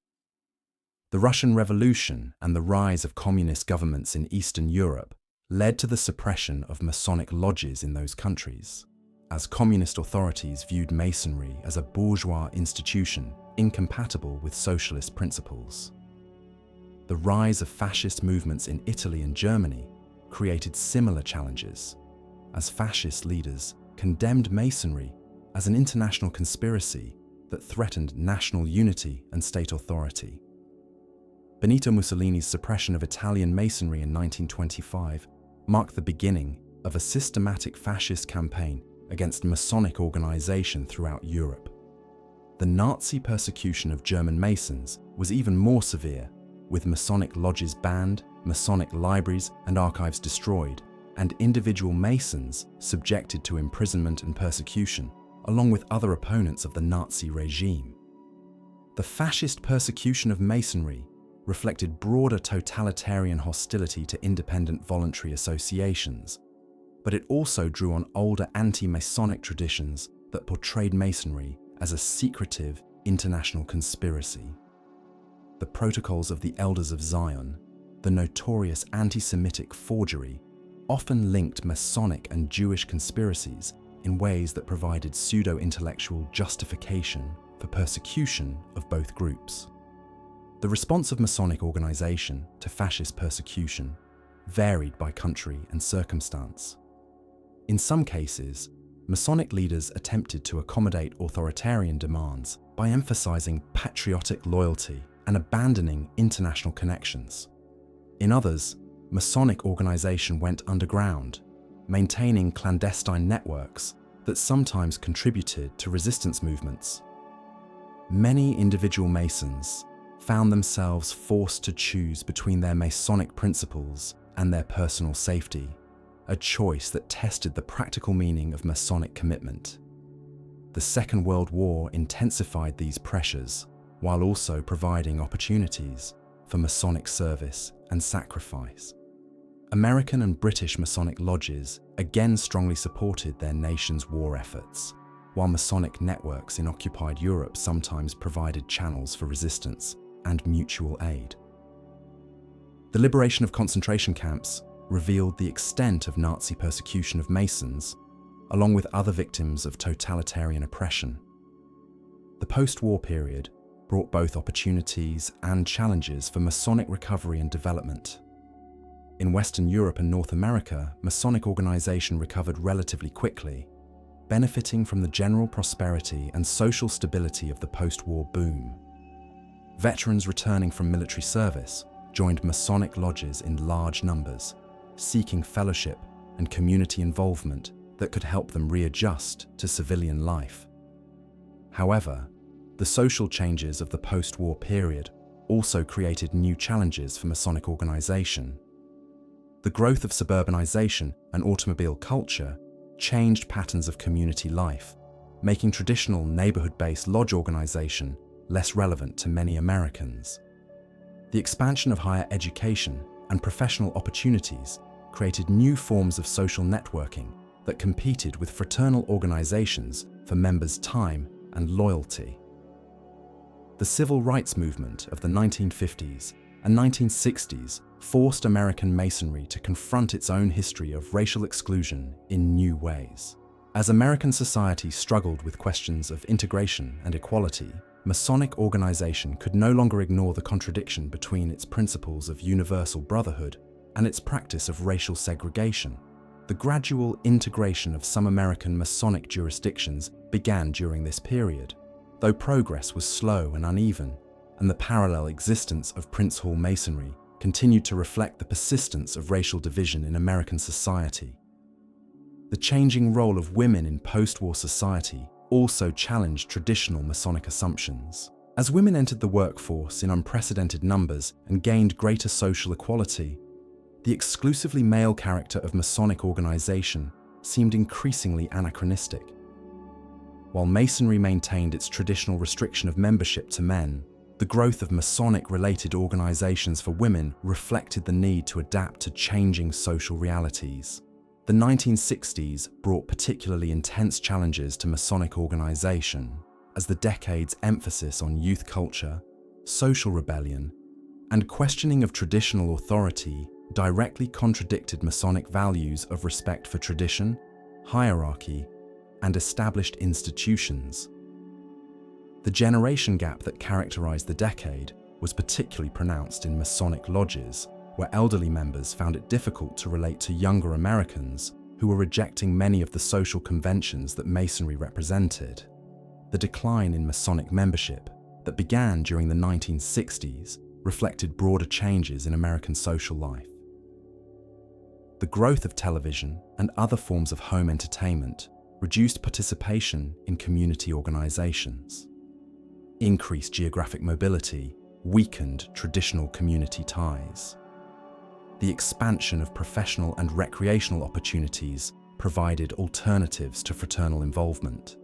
The Russian Revolution and the rise of communist governments in Eastern Europe led to the suppression of Masonic lodges in those countries, as communist authorities viewed Masonry as a bourgeois institution incompatible with socialist principles. The rise of fascist movements in Italy and Germany created similar challenges, as fascist leaders condemned Masonry as an international conspiracy that threatened national unity and state authority. Benito Mussolini's suppression of Italian Masonry in 1925 marked the beginning of a systematic fascist campaign against Masonic organization throughout Europe. The Nazi persecution of German Masons was even more severe, with Masonic lodges banned, Masonic libraries and archives destroyed, and individual Masons subjected to imprisonment and persecution, along with other opponents of the Nazi regime. The fascist persecution of Masonry reflected broader totalitarian hostility to independent voluntary associations, but it also drew on older anti-Masonic traditions that portrayed Masonry as a secretive international conspiracy. The Protocols of the Elders of Zion, the notorious anti-Semitic forgery, often linked Masonic and Jewish conspiracies in ways that provided pseudo-intellectual justification for persecution of both groups. The response of Masonic organization to fascist persecution varied by country and circumstance. In some cases, Masonic leaders attempted to accommodate authoritarian demands by emphasizing patriotic loyalty and abandoning international connections. In others, Masonic organization went underground, maintaining clandestine networks that sometimes contributed to resistance movements. Many individual Masons found themselves forced to choose between their Masonic principles and their personal safety, a choice that tested the practical meaning of Masonic commitment. The Second World War intensified these pressures, while also providing opportunities for Masonic service and sacrifice. American and British Masonic lodges again strongly supported their nation's war efforts, while Masonic networks in occupied Europe sometimes provided channels for resistance and mutual aid. The liberation of concentration camps revealed the extent of Nazi persecution of Masons, along with other victims of totalitarian oppression. The post-war period brought both opportunities and challenges for Masonic recovery and development. In Western Europe and North America, Masonic organization recovered relatively quickly, benefiting from the general prosperity and social stability of the post-war boom. Veterans returning from military service joined Masonic lodges in large numbers, seeking fellowship and community involvement that could help them readjust to civilian life. However, the social changes of the post-war period also created new challenges for Masonic organization. The growth of suburbanization and automobile culture changed patterns of community life, making traditional neighborhood-based lodge organization less relevant to many Americans. The expansion of higher education and professional opportunities created new forms of social networking that competed with fraternal organizations for members' time and loyalty. The civil rights movement of the 1950s and 1960s forced American Masonry to confront its own history of racial exclusion in new ways. As American society struggled with questions of integration and equality, Masonic organization could no longer ignore the contradiction between its principles of universal brotherhood and its practice of racial segregation. The gradual integration of some American Masonic jurisdictions began during this period, though progress was slow and uneven, and the parallel existence of Prince Hall Masonry continued to reflect the persistence of racial division in American society. The changing role of women in post-war society also challenged traditional Masonic assumptions. As women entered the workforce in unprecedented numbers and gained greater social equality, the exclusively male character of Masonic organization seemed increasingly anachronistic. While Masonry maintained its traditional restriction of membership to men, the growth of Masonic-related organizations for women reflected the need to adapt to changing social realities. The 1960s brought particularly intense challenges to Masonic organization, as the decade's emphasis on youth culture, social rebellion, and questioning of traditional authority directly contradicted Masonic values of respect for tradition, hierarchy, and established institutions. The generation gap that characterized the decade was particularly pronounced in Masonic lodges, where elderly members found it difficult to relate to younger Americans who were rejecting many of the social conventions that Masonry represented. The decline in Masonic membership that began during the 1960s reflected broader changes in American social life. The growth of television and other forms of home entertainment reduced participation in community organizations. Increased geographic mobility weakened traditional community ties. The expansion of professional and recreational opportunities provided alternatives to fraternal involvement.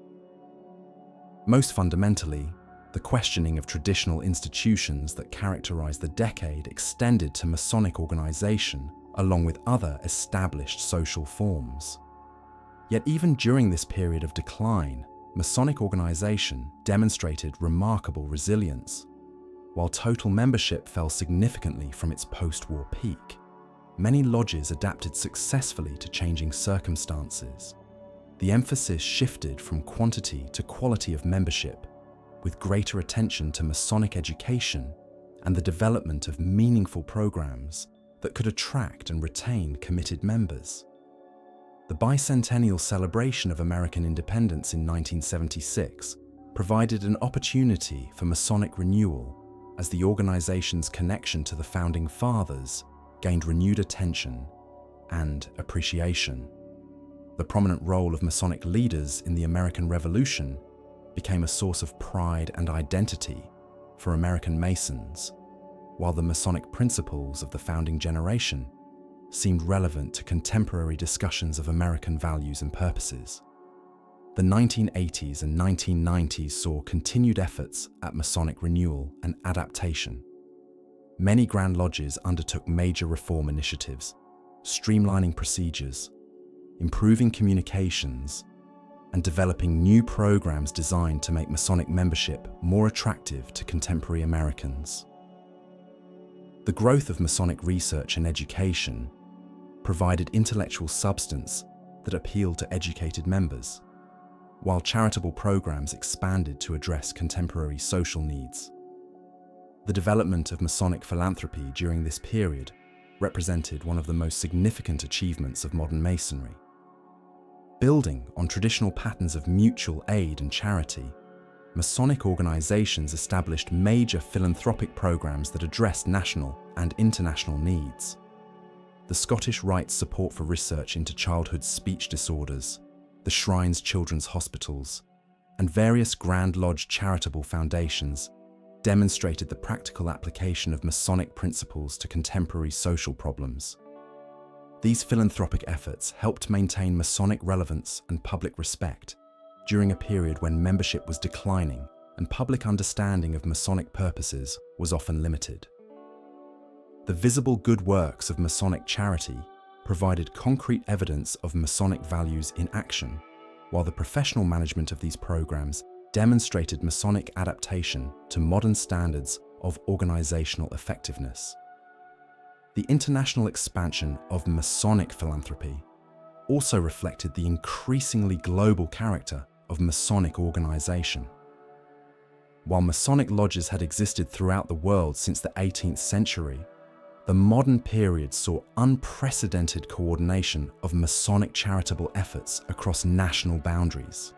Most fundamentally, the questioning of traditional institutions that characterized the decade extended to Masonic organization along with other established social forms. Yet even during this period of decline, Masonic organization demonstrated remarkable resilience. While total membership fell significantly from its post-war peak, many lodges adapted successfully to changing circumstances. The emphasis shifted from quantity to quality of membership, with greater attention to Masonic education and the development of meaningful programs that could attract and retain committed members. The bicentennial celebration of American independence in 1976 provided an opportunity for Masonic renewal as the organization's connection to the Founding Fathers gained renewed attention and appreciation. The prominent role of Masonic leaders in the American Revolution became a source of pride and identity for American Masons, while the Masonic principles of the founding generation seemed relevant to contemporary discussions of American values and purposes. The 1980s and 1990s saw continued efforts at Masonic renewal and adaptation. Many Grand Lodges undertook major reform initiatives, streamlining procedures, improving communications, and developing new programs designed to make Masonic membership more attractive to contemporary Americans. The growth of Masonic research and education provided intellectual substance that appealed to educated members, while charitable programs expanded to address contemporary social needs. The development of Masonic philanthropy during this period represented one of the most significant achievements of modern Masonry. Building on traditional patterns of mutual aid and charity, Masonic organizations established major philanthropic programs that addressed national and international needs. The Scottish Rite's support for research into childhood speech disorders, the Shrine's Children's Hospitals, and various Grand Lodge charitable foundations demonstrated the practical application of Masonic principles to contemporary social problems. These philanthropic efforts helped maintain Masonic relevance and public respect during a period when membership was declining and public understanding of Masonic purposes was often limited. The visible good works of Masonic charity provided concrete evidence of Masonic values in action, while the professional management of these programs demonstrated Masonic adaptation to modern standards of organizational effectiveness. The international expansion of Masonic philanthropy also reflected the increasingly global character of Masonic organization. While Masonic lodges had existed throughout the world since the 18th century, the modern period saw unprecedented coordination of Masonic charitable efforts across national boundaries.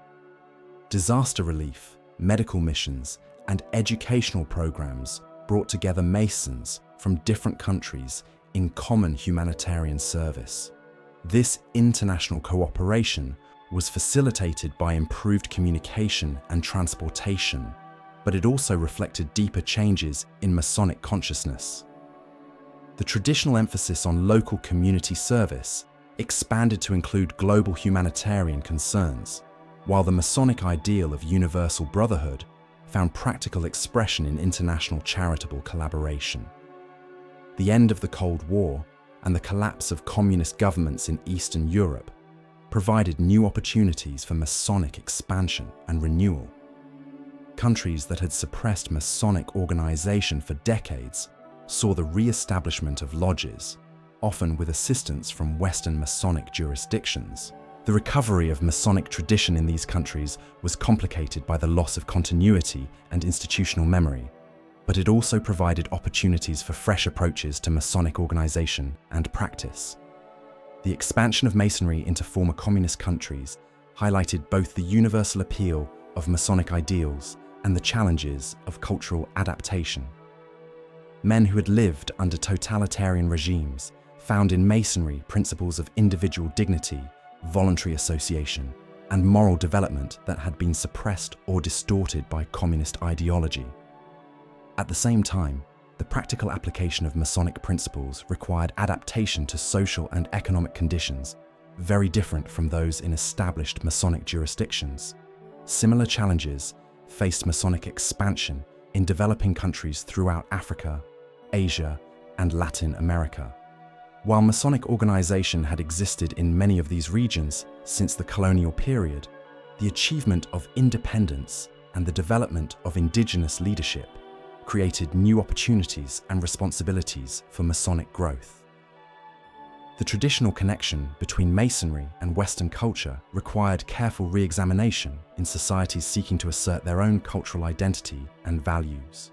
Disaster relief, medical missions, and educational programs brought together Masons from different countries in common humanitarian service. This international cooperation was facilitated by improved communication and transportation, but it also reflected deeper changes in Masonic consciousness. The traditional emphasis on local community service expanded to include global humanitarian concerns, while the Masonic ideal of universal brotherhood found practical expression in international charitable collaboration. The end of the Cold War and the collapse of communist governments in Eastern Europe provided new opportunities for Masonic expansion and renewal. Countries that had suppressed Masonic organization for decades saw the re-establishment of lodges, often with assistance from Western Masonic jurisdictions. The recovery of Masonic tradition in these countries was complicated by the loss of continuity and institutional memory, but it also provided opportunities for fresh approaches to Masonic organization and practice. The expansion of Masonry into former communist countries highlighted both the universal appeal of Masonic ideals and the challenges of cultural adaptation. Men who had lived under totalitarian regimes found in Masonry principles of individual dignity, voluntary association, and moral development that had been suppressed or distorted by communist ideology. At the same time, the practical application of Masonic principles required adaptation to social and economic conditions, very different from those in established Masonic jurisdictions. Similar challenges faced Masonic expansion in developing countries throughout Africa, Asia, and Latin America. While Masonic organization had existed in many of these regions since the colonial period, the achievement of independence and the development of indigenous leadership created new opportunities and responsibilities for Masonic growth. The traditional connection between Masonry and Western culture required careful re-examination in societies seeking to assert their own cultural identity and values.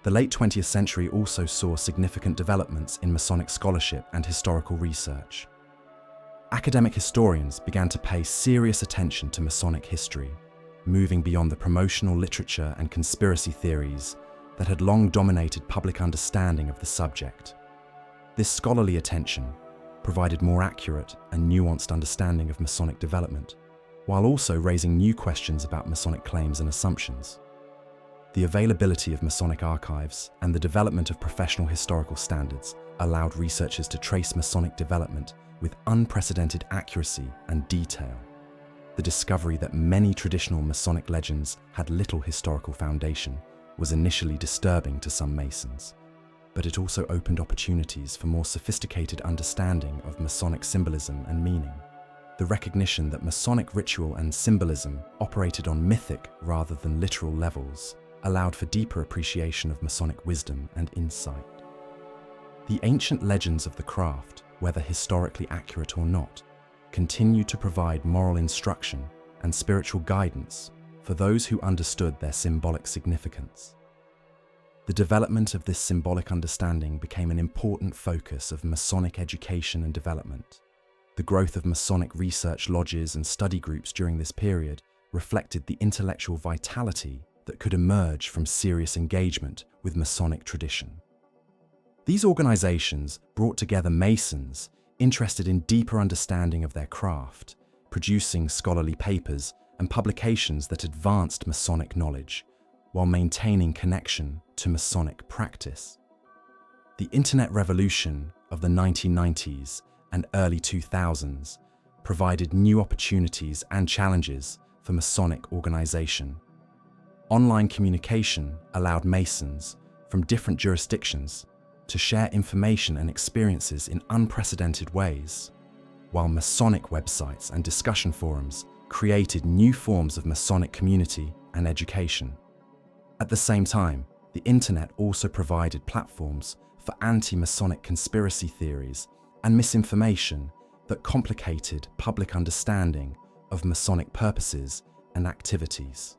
The late 20th century also saw significant developments in Masonic scholarship and historical research. Academic historians began to pay serious attention to Masonic history, moving beyond the promotional literature and conspiracy theories that had long dominated public understanding of the subject. This scholarly attention provided more accurate and nuanced understanding of Masonic development, while also raising new questions about Masonic claims and assumptions. The availability of Masonic archives and the development of professional historical standards allowed researchers to trace Masonic development with unprecedented accuracy and detail. The discovery that many traditional Masonic legends had little historical foundation was initially disturbing to some Masons, but it also opened opportunities for more sophisticated understanding of Masonic symbolism and meaning. The recognition that Masonic ritual and symbolism operated on mythic rather than literal levels allowed for deeper appreciation of Masonic wisdom and insight. The ancient legends of the craft, whether historically accurate or not, continue to provide moral instruction and spiritual guidance for those who understood their symbolic significance. The development of this symbolic understanding became an important focus of Masonic education and development. The growth of Masonic research lodges and study groups during this period reflected the intellectual vitality that could emerge from serious engagement with Masonic tradition. These organizations brought together Masons interested in deeper understanding of their craft, producing scholarly papers and publications that advanced Masonic knowledge while maintaining connection to Masonic practice. The Internet revolution of the 1990s and early 2000s provided new opportunities and challenges for Masonic organization. Online communication allowed Masons from different jurisdictions to share information and experiences in unprecedented ways, while Masonic websites and discussion forums created new forms of Masonic community and education. At the same time, the Internet also provided platforms for anti-Masonic conspiracy theories and misinformation that complicated public understanding of Masonic purposes and activities.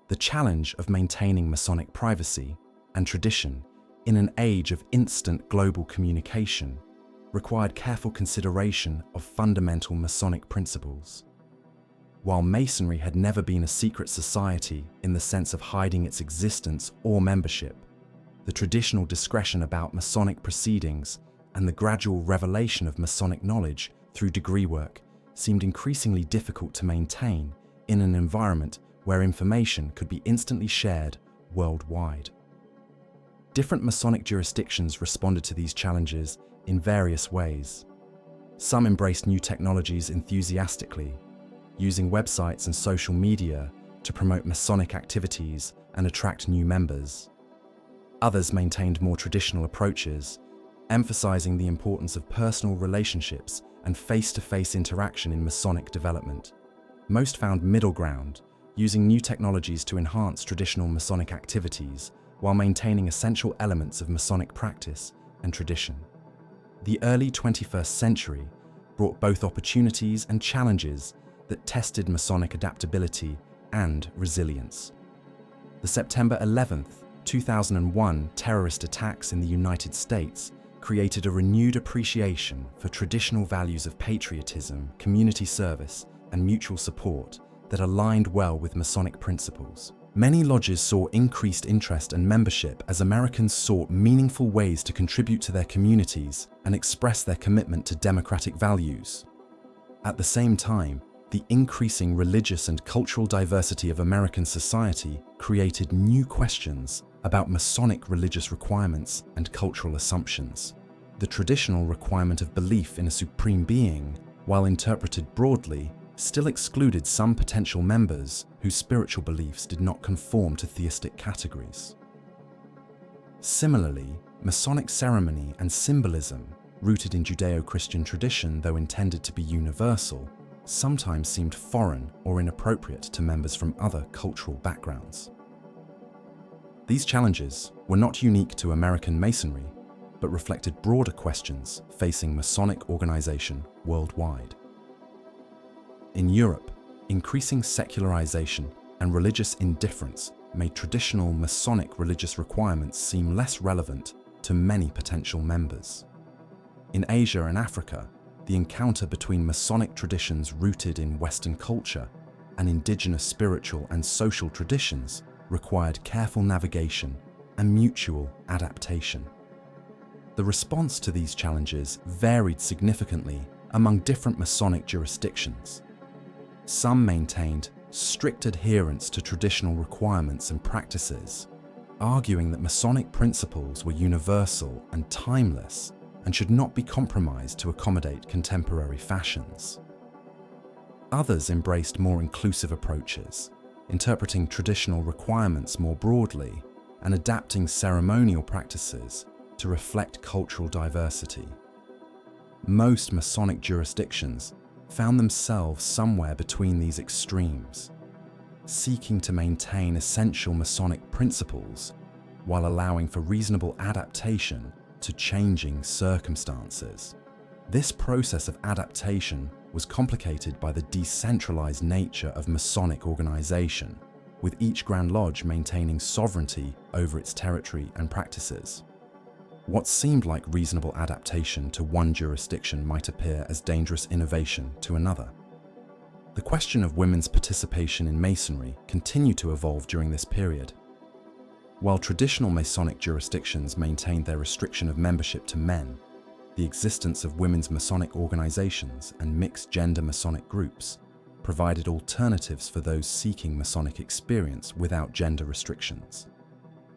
The challenge of maintaining Masonic privacy and tradition in an age of instant global communication required careful consideration of fundamental Masonic principles. While Masonry had never been a secret society in the sense of hiding its existence or membership, the traditional discretion about Masonic proceedings and the gradual revelation of Masonic knowledge through degree work seemed increasingly difficult to maintain in an environment where information could be instantly shared worldwide. Different Masonic jurisdictions responded to these challenges in various ways. Some embraced new technologies enthusiastically, using websites and social media to promote Masonic activities and attract new members. Others maintained more traditional approaches, emphasizing the importance of personal relationships and face-to-face interaction in Masonic development. Most found middle ground, using new technologies to enhance traditional Masonic activities while maintaining essential elements of Masonic practice and tradition. The early 21st century brought both opportunities and challenges that tested Masonic adaptability and resilience. The September 11, 2001 terrorist attacks in the United States created a renewed appreciation for traditional values of patriotism, community service, and mutual support that aligned well with Masonic principles. Many lodges saw increased interest and membership as Americans sought meaningful ways to contribute to their communities and express their commitment to democratic values. At the same time, the increasing religious and cultural diversity of American society created new questions about Masonic religious requirements and cultural assumptions. The traditional requirement of belief in a supreme being, while interpreted broadly, still excluded some potential members whose spiritual beliefs did not conform to theistic categories. Similarly, Masonic ceremony and symbolism, rooted in Judeo-Christian tradition though intended to be universal, sometimes seemed foreign or inappropriate to members from other cultural backgrounds. These challenges were not unique to American Masonry, but reflected broader questions facing Masonic organization worldwide. In Europe, increasing secularization and religious indifference made traditional Masonic religious requirements seem less relevant to many potential members. In Asia and Africa, the encounter between Masonic traditions rooted in Western culture and indigenous spiritual and social traditions required careful navigation and mutual adaptation. The response to these challenges varied significantly among different Masonic jurisdictions. Some maintained strict adherence to traditional requirements and practices, arguing that Masonic principles were universal and timeless and should not be compromised to accommodate contemporary fashions. Others embraced more inclusive approaches, interpreting traditional requirements more broadly and adapting ceremonial practices to reflect cultural diversity. Most Masonic jurisdictions found themselves somewhere between these extremes, seeking to maintain essential Masonic principles while allowing for reasonable adaptation to changing circumstances. This process of adaptation was complicated by the decentralized nature of Masonic organization, with each Grand Lodge maintaining sovereignty over its territory and practices. What seemed like reasonable adaptation to one jurisdiction might appear as dangerous innovation to another. The question of women's participation in Masonry continued to evolve during this period. While traditional Masonic jurisdictions maintained their restriction of membership to men, the existence of women's Masonic organizations and mixed-gender Masonic groups provided alternatives for those seeking Masonic experience without gender restrictions.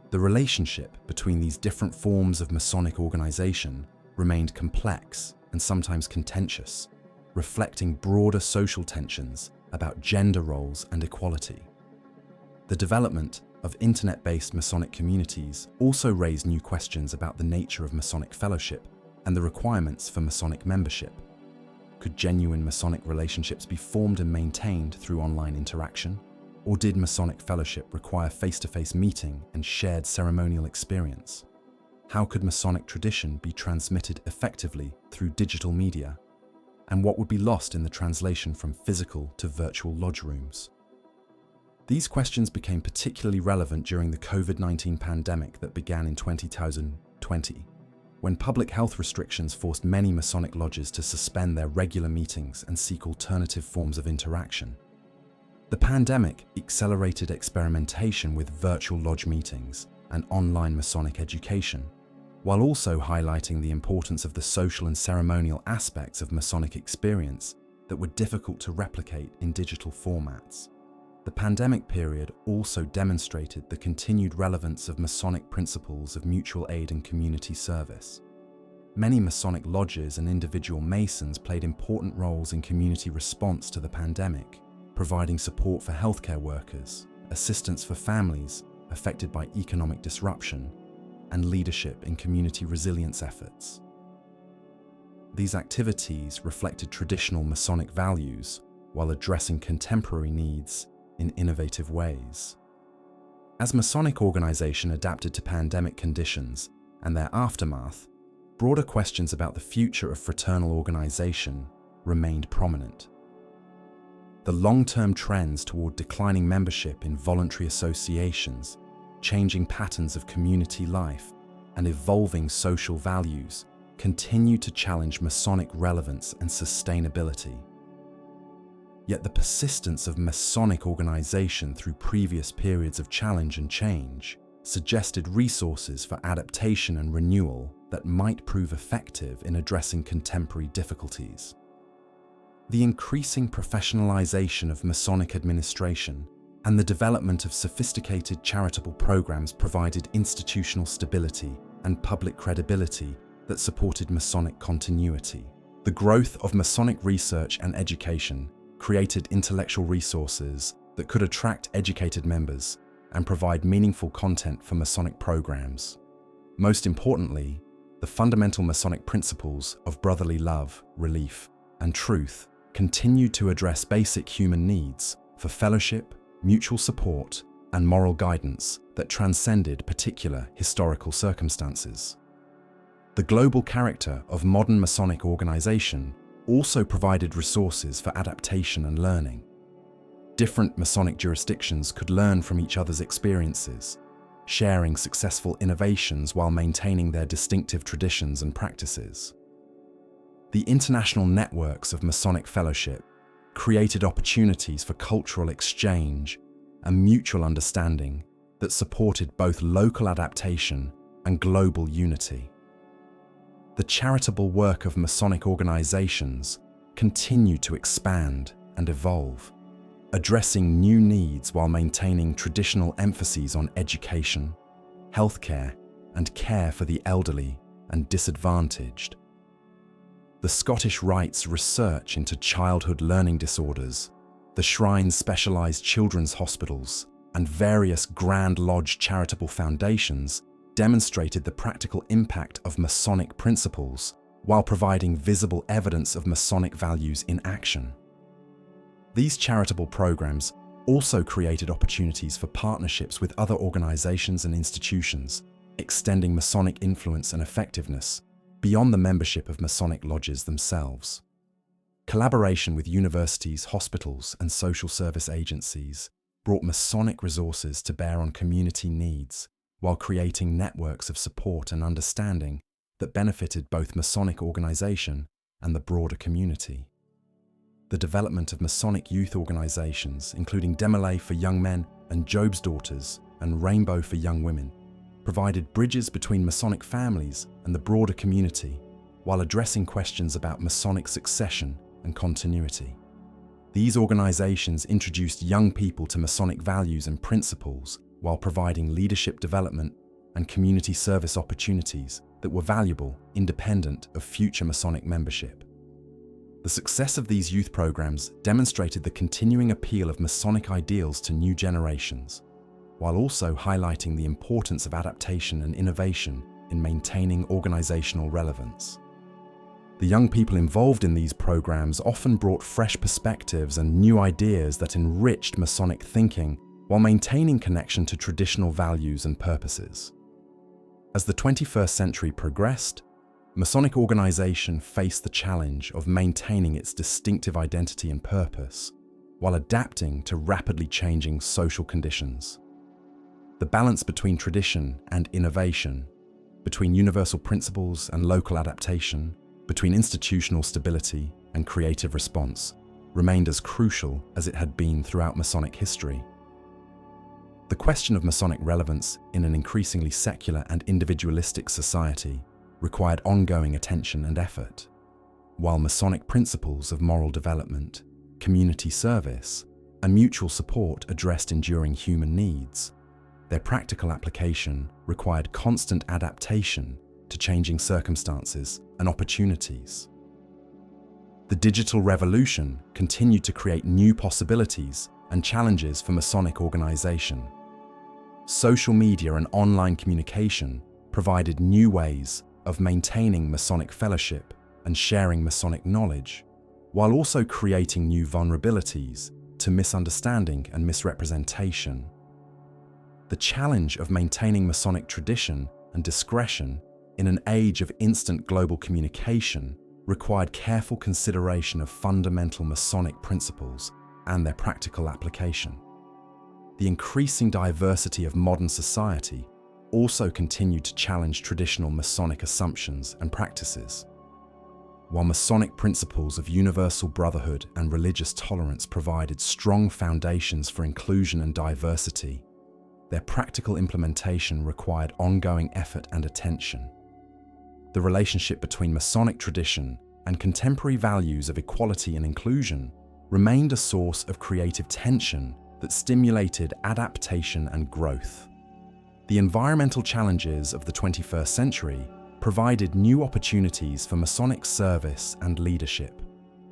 The relationship between these different forms of Masonic organization remained complex and sometimes contentious, reflecting broader social tensions about gender roles and equality. The development of internet-based Masonic communities also raised new questions about the nature of Masonic fellowship and the requirements for Masonic membership. Could genuine Masonic relationships be formed and maintained through online interaction? Or did Masonic fellowship require face-to-face meeting and shared ceremonial experience? How could Masonic tradition be transmitted effectively through digital media? And what would be lost in the translation from physical to virtual lodge rooms? These questions became particularly relevant during the COVID-19 pandemic that began in 2020, when public health restrictions forced many Masonic lodges to suspend their regular meetings and seek alternative forms of interaction. The pandemic accelerated experimentation with virtual lodge meetings and online Masonic education, while also highlighting the importance of the social and ceremonial aspects of Masonic experience that were difficult to replicate in digital formats. The pandemic period also demonstrated the continued relevance of Masonic principles of mutual aid and community service. Many Masonic lodges and individual Masons played important roles in community response to the pandemic, providing support for healthcare workers, assistance for families affected by economic disruption, and leadership in community resilience efforts. These activities reflected traditional Masonic values while addressing contemporary needs in innovative ways. As Masonic organization adapted to pandemic conditions and their aftermath, broader questions about the future of fraternal organization remained prominent. The long-term trends toward declining membership in voluntary associations, changing patterns of community life, and evolving social values continue to challenge Masonic relevance and sustainability. Yet the persistence of Masonic organization through previous periods of challenge and change suggested resources for adaptation and renewal that might prove effective in addressing contemporary difficulties. The increasing professionalization of Masonic administration and the development of sophisticated charitable programs provided institutional stability and public credibility that supported Masonic continuity. The growth of Masonic research and education created intellectual resources that could attract educated members and provide meaningful content for Masonic programs. Most importantly, the fundamental Masonic principles of brotherly love, relief, and truth continued to address basic human needs for fellowship, mutual support, and moral guidance that transcended particular historical circumstances. The global character of modern Masonic organization also provided resources for adaptation and learning. Different Masonic jurisdictions could learn from each other's experiences, sharing successful innovations while maintaining their distinctive traditions and practices. The international networks of Masonic fellowship created opportunities for cultural exchange and mutual understanding that supported both local adaptation and global unity. The charitable work of Masonic organizations continued to expand and evolve, addressing new needs while maintaining traditional emphases on education, healthcare, and care for the elderly and disadvantaged. The Scottish Rite's research into childhood learning disorders, the Shrine's specialized children's hospitals, and various Grand Lodge charitable foundations demonstrated the practical impact of Masonic principles while providing visible evidence of Masonic values in action. These charitable programs also created opportunities for partnerships with other organizations and institutions, extending Masonic influence and effectiveness beyond the membership of Masonic lodges themselves. Collaboration with universities, hospitals, and social service agencies brought Masonic resources to bear on community needs, while creating networks of support and understanding that benefited both Masonic organization and the broader community. The development of Masonic youth organizations, including Demolay for young men and Job's Daughters and Rainbow for young women, provided bridges between Masonic families and the broader community while addressing questions about Masonic succession and continuity. These organizations introduced young people to Masonic values and principles while providing leadership development and community service opportunities that were valuable, independent of future Masonic membership. The success of these youth programs demonstrated the continuing appeal of Masonic ideals to new generations, while also highlighting the importance of adaptation and innovation in maintaining organizational relevance. The young people involved in these programs often brought fresh perspectives and new ideas that enriched Masonic thinking while maintaining connection to traditional values and purposes. As the 21st century progressed, Masonic organization faced the challenge of maintaining its distinctive identity and purpose while adapting to rapidly changing social conditions. The balance between tradition and innovation, between universal principles and local adaptation, between institutional stability and creative response, remained as crucial as it had been throughout Masonic history. The question of Masonic relevance in an increasingly secular and individualistic society required ongoing attention and effort. while Masonic principles of moral development, community service, and mutual support addressed enduring human needs, their practical application required constant adaptation to changing circumstances and opportunities. The digital revolution continued to create new possibilities and challenges for Masonic organization. Social media and online communication provided new ways of maintaining Masonic fellowship and sharing Masonic knowledge, while also creating new vulnerabilities to misunderstanding and misrepresentation. The challenge of maintaining Masonic tradition and discretion in an age of instant global communication required careful consideration of fundamental Masonic principles and their practical application. The increasing diversity of modern society also continued to challenge traditional Masonic assumptions and practices. While Masonic principles of universal brotherhood and religious tolerance provided strong foundations for inclusion and diversity, their practical implementation required ongoing effort and attention. The relationship between Masonic tradition and contemporary values of equality and inclusion remained a source of creative tension that stimulated adaptation and growth. The environmental challenges of the 21st century provided new opportunities for Masonic service and leadership.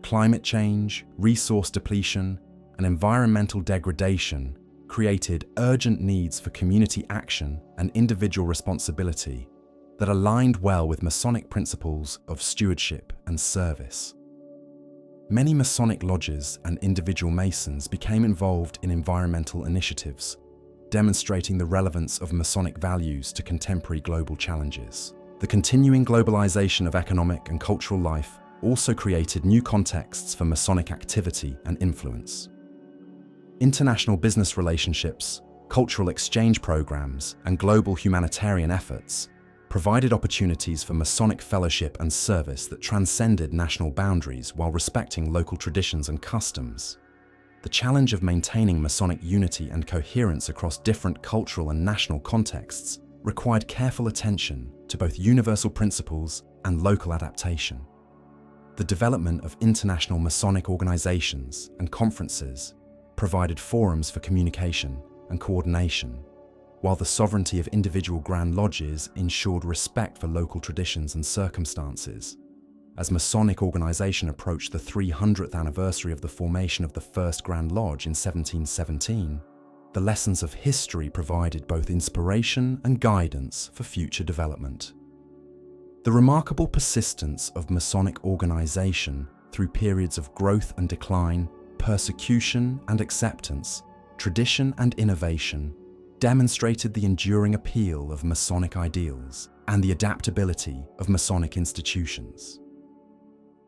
Climate change, resource depletion, and environmental degradation created urgent needs for community action and individual responsibility that aligned well with Masonic principles of stewardship and service. Many Masonic lodges and individual Masons became involved in environmental initiatives, demonstrating the relevance of Masonic values to contemporary global challenges. The continuing globalization of economic and cultural life also created new contexts for Masonic activity and influence. International business relationships, cultural exchange programs, and global humanitarian efforts provided opportunities for Masonic fellowship and service that transcended national boundaries while respecting local traditions and customs. The challenge of maintaining Masonic unity and coherence across different cultural and national contexts required careful attention to both universal principles and local adaptation. The development of international Masonic organizations and conferences provided forums for communication and coordination, while the sovereignty of individual Grand Lodges ensured respect for local traditions and circumstances. As Masonic organization approached the 300th anniversary of the formation of the First Grand Lodge in 1717, the lessons of history provided both inspiration and guidance for future development. The remarkable persistence of Masonic organization through periods of growth and decline, persecution and acceptance, tradition and innovation, demonstrated the enduring appeal of Masonic ideals and the adaptability of Masonic institutions.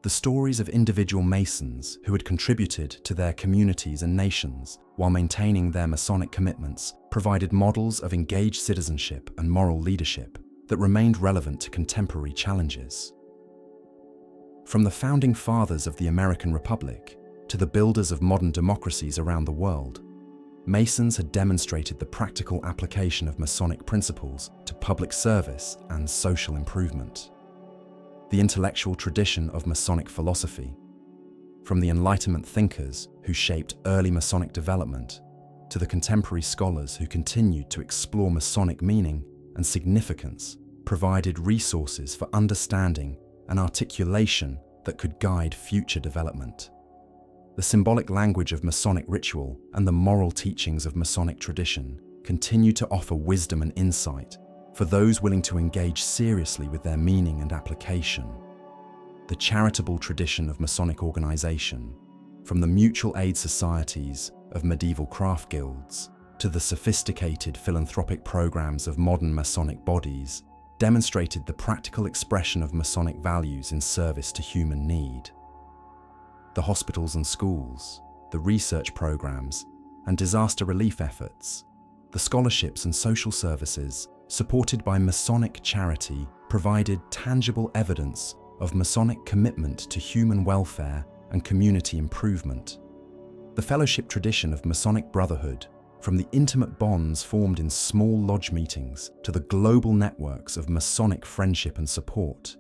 The stories of individual Masons who had contributed to their communities and nations while maintaining their Masonic commitments provided models of engaged citizenship and moral leadership that remained relevant to contemporary challenges. From the founding fathers of the American Republic to the builders of modern democracies around the world, Masons had demonstrated the practical application of Masonic principles to public service and social improvement. The intellectual tradition of Masonic philosophy, from the Enlightenment thinkers who shaped early Masonic development to the contemporary scholars who continued to explore Masonic meaning and significance, provided resources for understanding and articulation that could guide future development. The symbolic language of Masonic ritual and the moral teachings of Masonic tradition continue to offer wisdom and insight for those willing to engage seriously with their meaning and application. The charitable tradition of Masonic organization, from the mutual aid societies of medieval craft guilds to the sophisticated philanthropic programs of modern Masonic bodies, demonstrated the practical expression of Masonic values in service to human need. The hospitals and schools, the research programs, and disaster relief efforts, the scholarships and social services supported by Masonic charity provided tangible evidence of Masonic commitment to human welfare and community improvement. The fellowship tradition of Masonic brotherhood, from the intimate bonds formed in small lodge meetings to the global networks of Masonic friendship and support,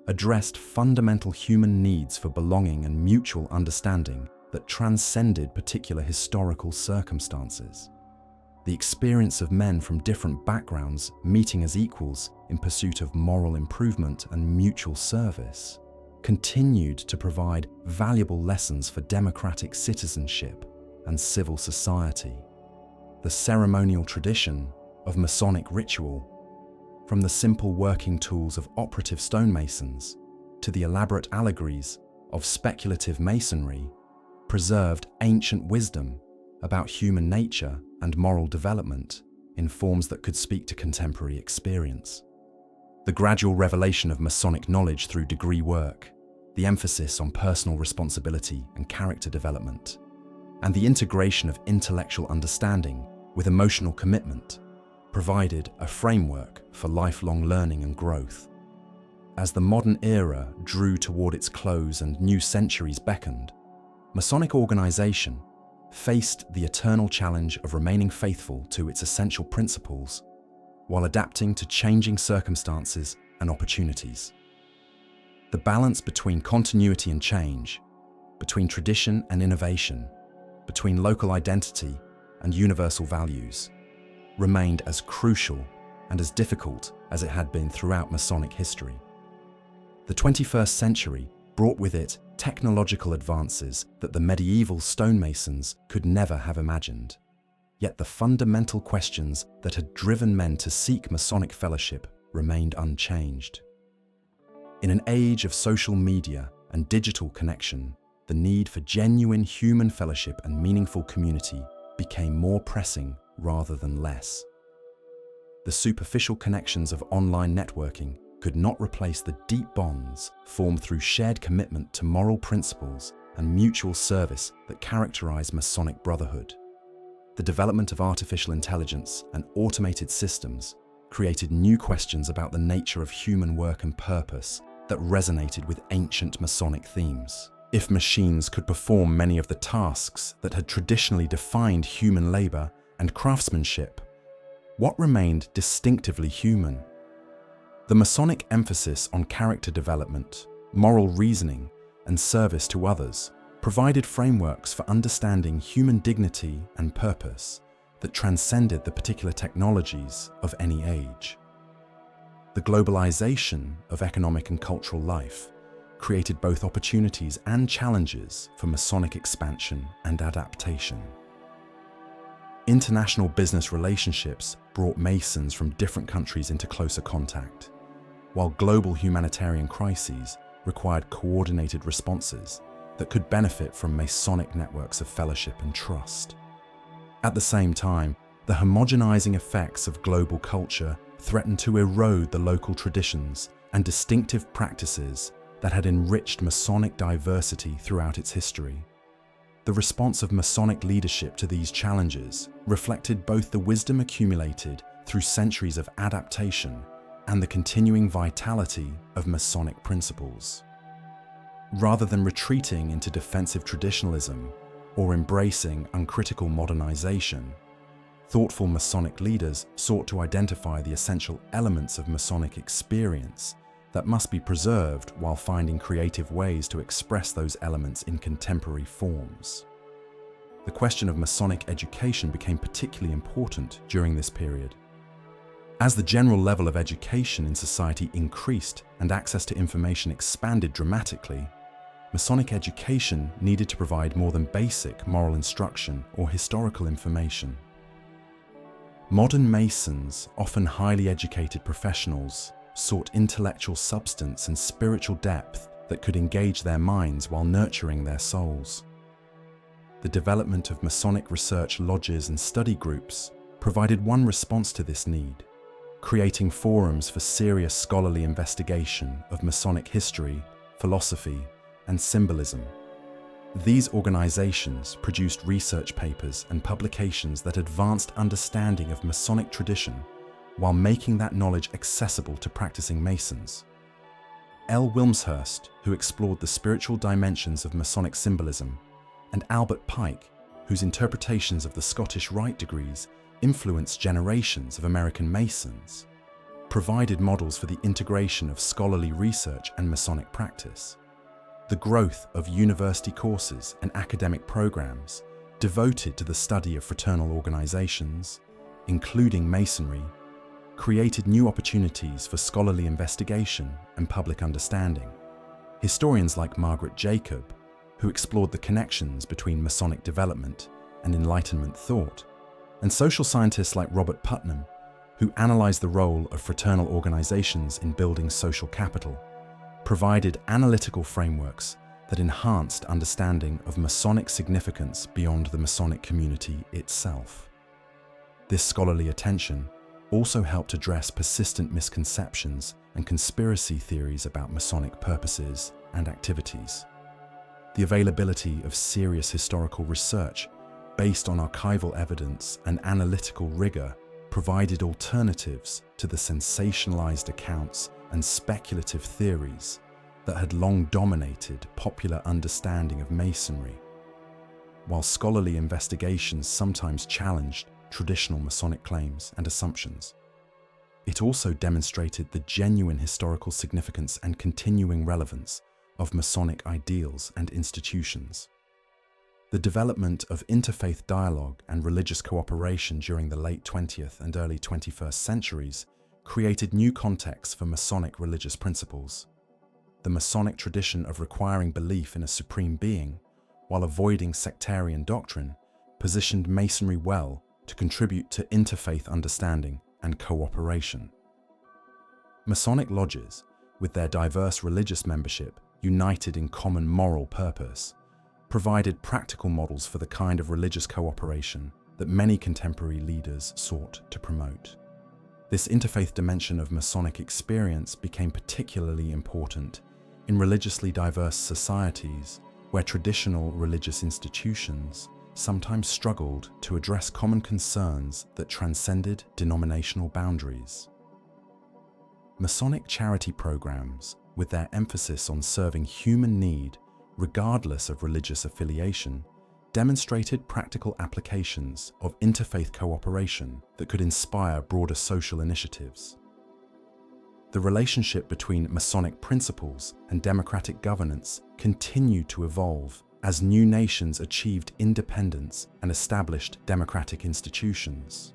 addressed fundamental human needs for belonging and mutual understanding that transcended particular historical circumstances. The experience of men from different backgrounds meeting as equals in pursuit of moral improvement and mutual service continued to provide valuable lessons for democratic citizenship and civil society. The ceremonial tradition of Masonic ritual, from the simple working tools of operative stonemasons to the elaborate allegories of speculative masonry, preserved ancient wisdom about human nature and moral development in forms that could speak to contemporary experience. The gradual revelation of Masonic knowledge through degree work, the emphasis on personal responsibility and character development, and the integration of intellectual understanding with emotional commitment provided a framework for lifelong learning and growth. As the modern era drew toward its close and new centuries beckoned, Masonic organization faced the eternal challenge of remaining faithful to its essential principles while adapting to changing circumstances and opportunities. The balance between continuity and change, between tradition and innovation, between local identity and universal values, remained as crucial and as difficult as it had been throughout Masonic history. The 21st century brought with it technological advances that the medieval stonemasons could never have imagined. Yet the fundamental questions that had driven men to seek Masonic fellowship remained unchanged. In an age of social media and digital connection, the need for genuine human fellowship and meaningful community became more pressing rather than less. The superficial connections of online networking could not replace the deep bonds formed through shared commitment to moral principles and mutual service that characterize Masonic brotherhood. The development of artificial intelligence and automated systems created new questions about the nature of human work and purpose that resonated with ancient Masonic themes. If machines could perform many of the tasks that had traditionally defined human labor and craftsmanship, what remained distinctively human? The Masonic emphasis on character development, moral reasoning, and service to others provided frameworks for understanding human dignity and purpose that transcended the particular technologies of any age. The globalization of economic and cultural life created both opportunities and challenges for Masonic expansion and adaptation. International business relationships brought Masons from different countries into closer contact, while global humanitarian crises required coordinated responses that could benefit from Masonic networks of fellowship and trust. At the same time, the homogenizing effects of global culture threatened to erode the local traditions and distinctive practices that had enriched Masonic diversity throughout its history. The response of Masonic leadership to these challenges reflected both the wisdom accumulated through centuries of adaptation and the continuing vitality of Masonic principles. Rather than retreating into defensive traditionalism or embracing uncritical modernization, thoughtful Masonic leaders sought to identify the essential elements of Masonic experience that must be preserved while finding creative ways to express those elements in contemporary forms. The question of Masonic education became particularly important during this period. As the general level of education in society increased and access to information expanded dramatically, Masonic education needed to provide more than basic moral instruction or historical information. Modern Masons, often highly educated professionals, sought intellectual substance and spiritual depth that could engage their minds while nurturing their souls. The development of Masonic research lodges and study groups provided one response to this need, creating forums for serious scholarly investigation of Masonic history, philosophy, and symbolism. These organizations produced research papers and publications that advanced understanding of Masonic tradition while making that knowledge accessible to practicing Masons. L. Wilmshurst, who explored the spiritual dimensions of Masonic symbolism, and Albert Pike, whose interpretations of the Scottish Rite degrees influenced generations of American Masons, provided models for the integration of scholarly research and Masonic practice. The growth of university courses and academic programs devoted to the study of fraternal organizations, including Masonry, created new opportunities for scholarly investigation and public understanding. Historians like Margaret Jacob, who explored the connections between Masonic development and Enlightenment thought, and social scientists like Robert Putnam, who analyzed the role of fraternal organizations in building social capital, provided analytical frameworks that enhanced understanding of Masonic significance beyond the Masonic community itself. This scholarly attention also helped address persistent misconceptions and conspiracy theories about Masonic purposes and activities. The availability of serious historical research based on archival evidence and analytical rigor provided alternatives to the sensationalized accounts and speculative theories that had long dominated popular understanding of Masonry. While scholarly investigations sometimes challenged traditional Masonic claims and assumptions, it also demonstrated the genuine historical significance and continuing relevance of Masonic ideals and institutions. The development of interfaith dialogue and religious cooperation during the late 20th and early 21st centuries created new contexts for Masonic religious principles. The Masonic tradition of requiring belief in a supreme being while avoiding sectarian doctrine positioned Masonry well to contribute to interfaith understanding and cooperation. Masonic lodges, with their diverse religious membership united in common moral purpose, provided practical models for the kind of religious cooperation that many contemporary leaders sought to promote. This interfaith dimension of Masonic experience became particularly important in religiously diverse societies where traditional religious institutions sometimes struggled to address common concerns that transcended denominational boundaries. Masonic charity programs, with their emphasis on serving human need regardless of religious affiliation, demonstrated practical applications of interfaith cooperation that could inspire broader social initiatives. The relationship between Masonic principles and democratic governance continued to evolve as new nations achieved independence and established democratic institutions.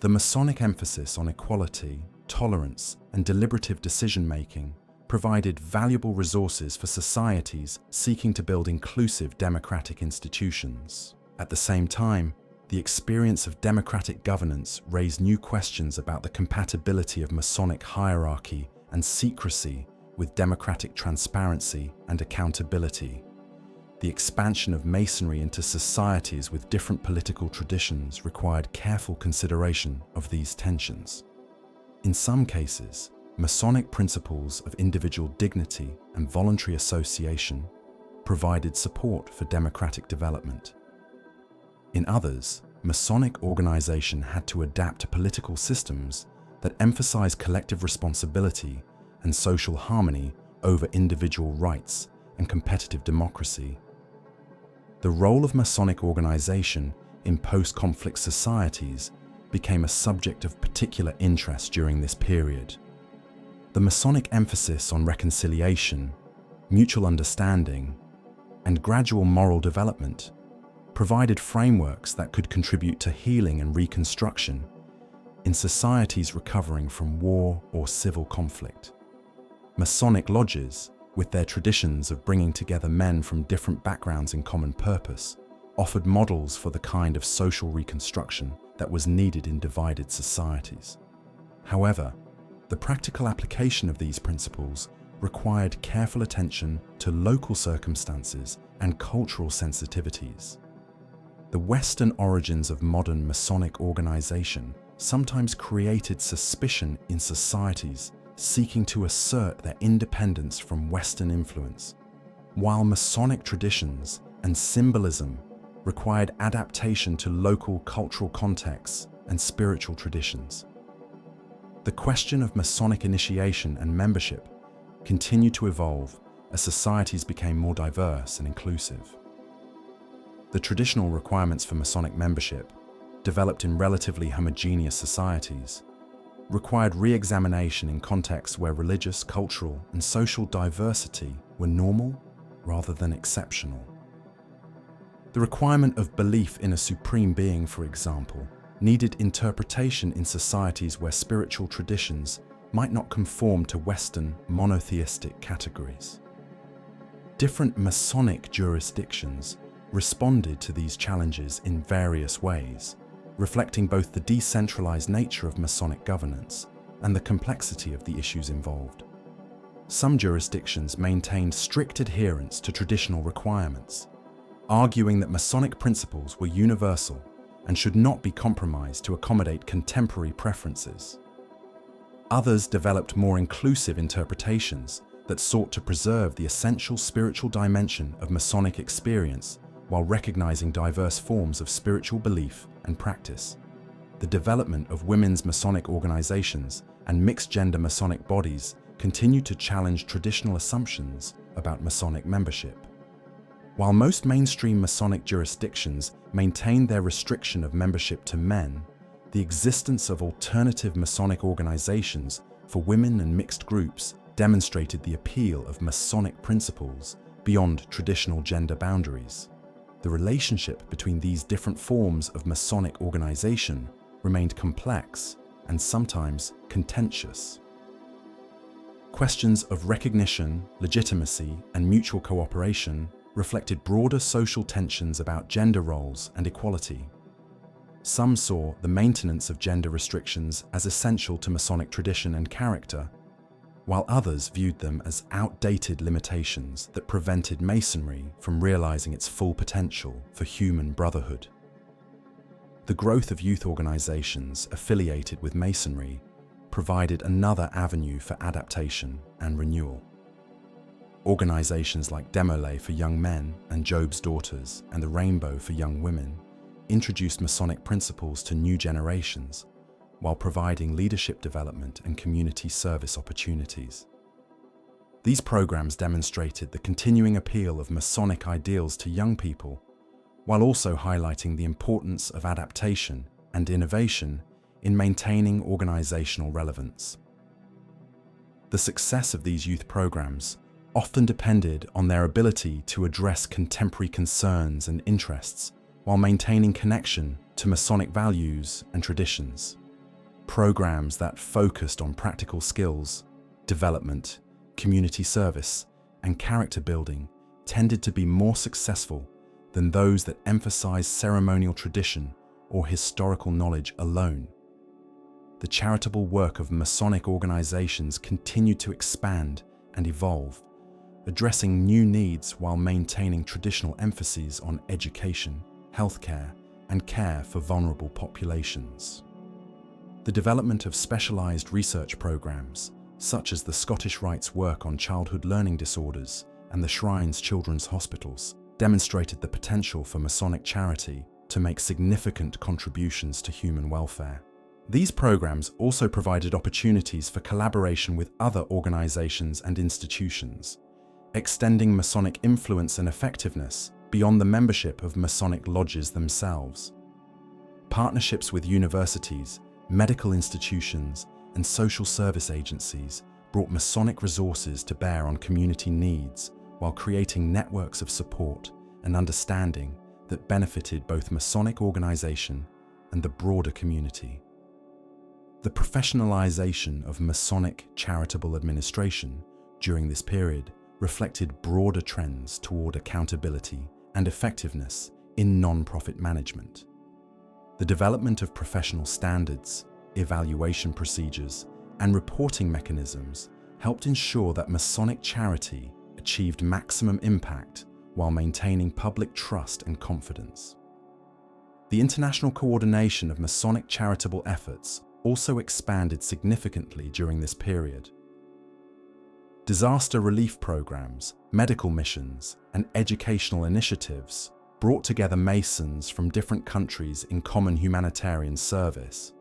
The Masonic emphasis on equality, tolerance, and deliberative decision-making provided valuable resources for societies seeking to build inclusive democratic institutions. At the same time, the experience of democratic governance raised new questions about the compatibility of Masonic hierarchy and secrecy with democratic transparency and accountability. The expansion of Masonry into societies with different political traditions required careful consideration of these tensions. In some cases, Masonic principles of individual dignity and voluntary association provided support for democratic development. In others, Masonic organization had to adapt to political systems that emphasize collective responsibility and social harmony over individual rights and competitive democracy. The role of Masonic organization in post-conflict societies became a subject of particular interest during this period. The Masonic emphasis on reconciliation, mutual understanding, and gradual moral development provided frameworks that could contribute to healing and reconstruction in societies recovering from war or civil conflict. Masonic lodges, with their traditions of bringing together men from different backgrounds in common purpose, offered models for the kind of social reconstruction that was needed in divided societies. However, the practical application of these principles required careful attention to local circumstances and cultural sensitivities. The Western origins of modern Masonic organization sometimes created suspicion in societies seeking to assert their independence from Western influence, while Masonic traditions and symbolism required adaptation to local cultural contexts and spiritual traditions. The question of Masonic initiation and membership continued to evolve as societies became more diverse and inclusive. The traditional requirements for Masonic membership developed in relatively homogeneous societies, required re-examination in contexts where religious, cultural, and social diversity were normal rather than exceptional. The requirement of belief in a supreme being, for example, needed interpretation in societies where spiritual traditions might not conform to Western monotheistic categories. Different Masonic jurisdictions responded to these challenges in various ways, reflecting both the decentralized nature of Masonic governance and the complexity of the issues involved. Some jurisdictions maintained strict adherence to traditional requirements, arguing that Masonic principles were universal and should not be compromised to accommodate contemporary preferences. Others developed more inclusive interpretations that sought to preserve the essential spiritual dimension of Masonic experience while recognizing diverse forms of spiritual belief and practice. The development of women's Masonic organizations and mixed-gender Masonic bodies continued to challenge traditional assumptions about Masonic membership. While most mainstream Masonic jurisdictions maintained their restriction of membership to men, the existence of alternative Masonic organizations for women and mixed groups demonstrated the appeal of Masonic principles beyond traditional gender boundaries. The relationship between these different forms of Masonic organization remained complex and sometimes contentious. Questions of recognition, legitimacy, and mutual cooperation reflected broader social tensions about gender roles and equality. Some saw the maintenance of gender restrictions as essential to Masonic tradition and character, while others viewed them as outdated limitations that prevented Masonry from realizing its full potential for human brotherhood. The growth of youth organizations affiliated with Masonry provided another avenue for adaptation and renewal. Organizations like Demolay for young men and Job's Daughters and the Rainbow for young women introduced Masonic principles to new generations while providing leadership development and community service opportunities. These programs demonstrated the continuing appeal of Masonic ideals to young people, while also highlighting the importance of adaptation and innovation in maintaining organizational relevance. The success of these youth programs often depended on their ability to address contemporary concerns and interests while maintaining connection to Masonic values and traditions. Programs that focused on practical skills, development, community service, and character building tended to be more successful than those that emphasized ceremonial tradition or historical knowledge alone. The charitable work of Masonic organizations continued to expand and evolve, addressing new needs while maintaining traditional emphases on education, healthcare, and care for vulnerable populations. The development of specialized research programs, such as the Scottish Rite's work on childhood learning disorders and the Shrine's Children's Hospitals, demonstrated the potential for Masonic charity to make significant contributions to human welfare. These programs also provided opportunities for collaboration with other organizations and institutions, extending Masonic influence and effectiveness beyond the membership of Masonic lodges themselves. Partnerships with universities, medical institutions, and social service agencies brought Masonic resources to bear on community needs while creating networks of support and understanding that benefited both Masonic organization and the broader community. The professionalization of Masonic charitable administration during this period reflected broader trends toward accountability and effectiveness in non-profit management. The development of professional standards, evaluation procedures, and reporting mechanisms helped ensure that Masonic charity achieved maximum impact while maintaining public trust and confidence. The international coordination of Masonic charitable efforts also expanded significantly during this period. Disaster relief programs, medical missions, and educational initiatives brought together Masons from different countries in common humanitarian service.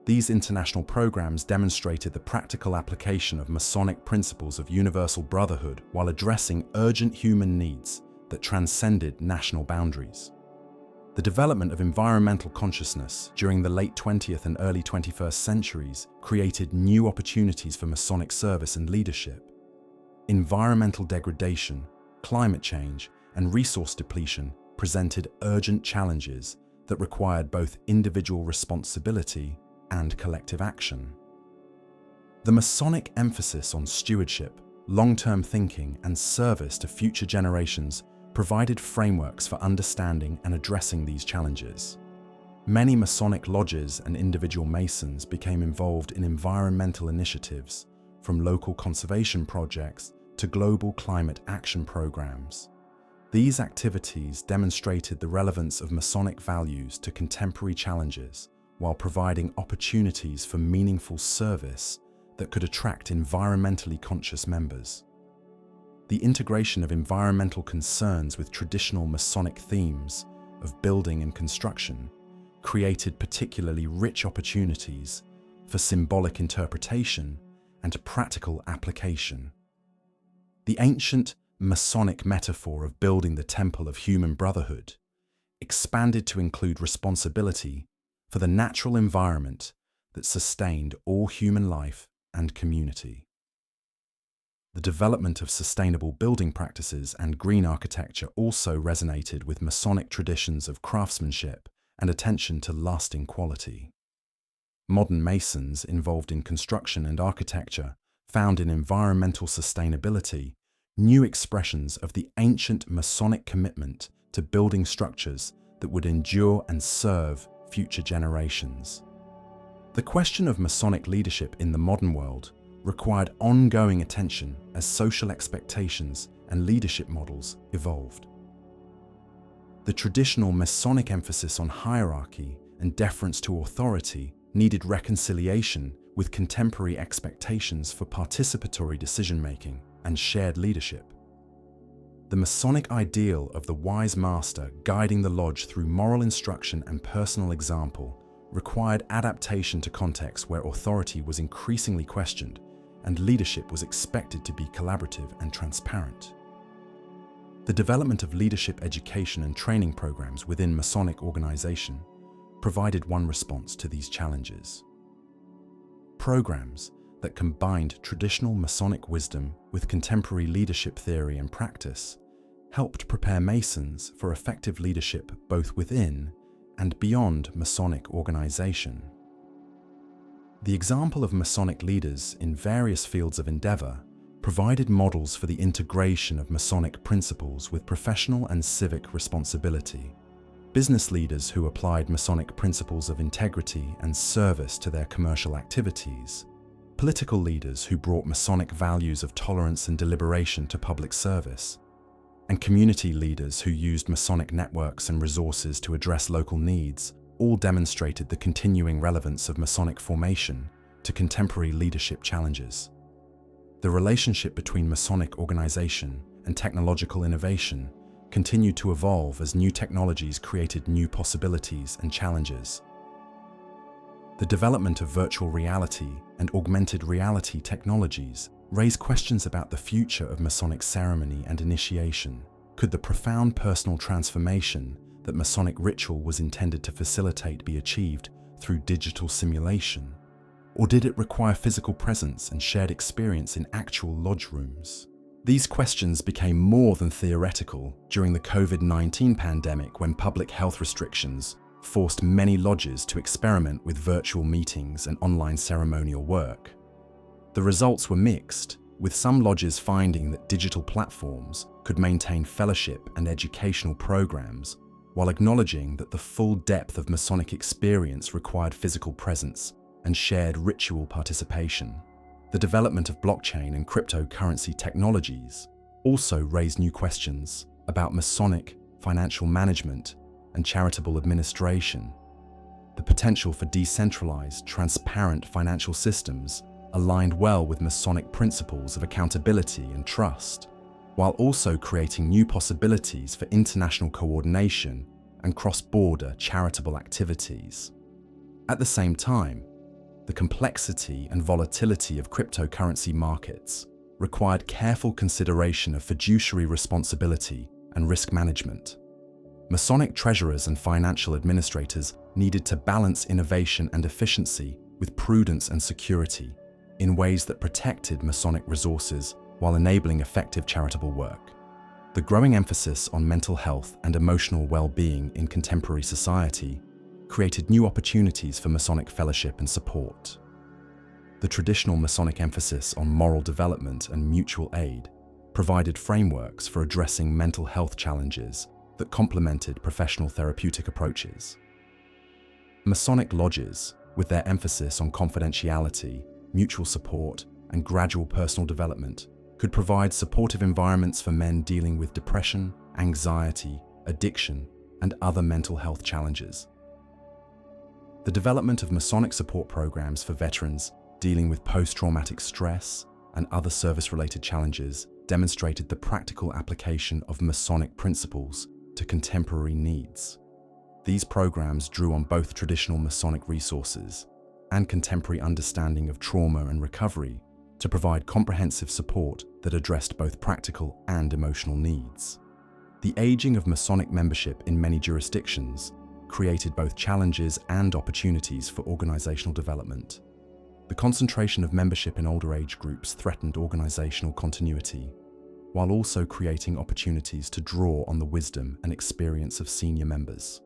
These international programs demonstrated the practical application of Masonic principles of universal brotherhood while addressing urgent human needs that transcended national boundaries. The development of environmental consciousness during the late 20th and early 21st centuries created new opportunities for Masonic service and leadership. Environmental degradation, climate change, and resource depletion presented urgent challenges that required both individual responsibility and collective action. The Masonic emphasis on stewardship, long-term thinking, and service to future generations provided frameworks for understanding and addressing these challenges. Many Masonic lodges and individual Masons became involved in environmental initiatives, from local conservation projects to global climate action programs. These activities demonstrated the relevance of Masonic values to contemporary challenges while providing opportunities for meaningful service that could attract environmentally conscious members. The integration of environmental concerns with traditional Masonic themes of building and construction created particularly rich opportunities for symbolic interpretation and practical application. The ancient Masonic metaphor of building the temple of human brotherhood expanded to include responsibility for the natural environment that sustained all human life and community. The development of sustainable building practices and green architecture also resonated with Masonic traditions of craftsmanship and attention to lasting quality. Modern Masons involved in construction and architecture found in environmental sustainability new expressions of the ancient Masonic commitment to building structures that would endure and serve future generations. The question of Masonic leadership in the modern world required ongoing attention as social expectations and leadership models evolved. The traditional Masonic emphasis on hierarchy and deference to authority needed reconciliation with contemporary expectations for participatory decision-making and shared leadership. The Masonic ideal of the wise master guiding the lodge through moral instruction and personal example required adaptation to contexts where authority was increasingly questioned and leadership was expected to be collaborative and transparent. The development of leadership education and training programs within Masonic organization provided one response to these challenges. Programs that combined traditional Masonic wisdom with contemporary leadership theory and practice helped prepare Masons for effective leadership both within and beyond Masonic organization. The example of Masonic leaders in various fields of endeavor provided models for the integration of Masonic principles with professional and civic responsibility. Business leaders who applied Masonic principles of integrity and service to their commercial activities, political leaders who brought Masonic values of tolerance and deliberation to public service, and community leaders who used Masonic networks and resources to address local needs all demonstrated the continuing relevance of Masonic formation to contemporary leadership challenges. The relationship between Masonic organization and technological innovation continued to evolve as new technologies created new possibilities and challenges. The development of virtual reality and augmented reality technologies raise questions about the future of Masonic ceremony and initiation. Could the profound personal transformation that Masonic ritual was intended to facilitate be achieved through digital simulation? Or did it require physical presence and shared experience in actual lodge rooms? These questions became more than theoretical during the COVID-19 pandemic when public health restrictions forced many lodges to experiment with virtual meetings and online ceremonial work. The results were mixed, with some lodges finding that digital platforms could maintain fellowship and educational programs while acknowledging that the full depth of Masonic experience required physical presence and shared ritual participation. The development of blockchain and cryptocurrency technologies also raised new questions about Masonic financial management and charitable administration. The potential for decentralized, transparent financial systems aligned well with Masonic principles of accountability and trust, while also creating new possibilities for international coordination and cross-border charitable activities. At the same time, the complexity and volatility of cryptocurrency markets required careful consideration of fiduciary responsibility and risk management. Masonic treasurers and financial administrators needed to balance innovation and efficiency with prudence and security in ways that protected Masonic resources while enabling effective charitable work. The growing emphasis on mental health and emotional well-being in contemporary society created new opportunities for Masonic fellowship and support. The traditional Masonic emphasis on moral development and mutual aid provided frameworks for addressing mental health challenges that complemented professional therapeutic approaches. Masonic lodges, with their emphasis on confidentiality, mutual support, and gradual personal development, could provide supportive environments for men dealing with depression, anxiety, addiction, and other mental health challenges. The development of Masonic support programs for veterans dealing with post-traumatic stress and other service-related challenges demonstrated the practical application of Masonic principles to contemporary needs. These programs drew on both traditional Masonic resources and contemporary understanding of trauma and recovery to provide comprehensive support that addressed both practical and emotional needs. The aging of Masonic membership in many jurisdictions created both challenges and opportunities for organizational development. The concentration of membership in older age groups threatened organizational continuity, while also creating opportunities to draw on the wisdom and experience of senior members.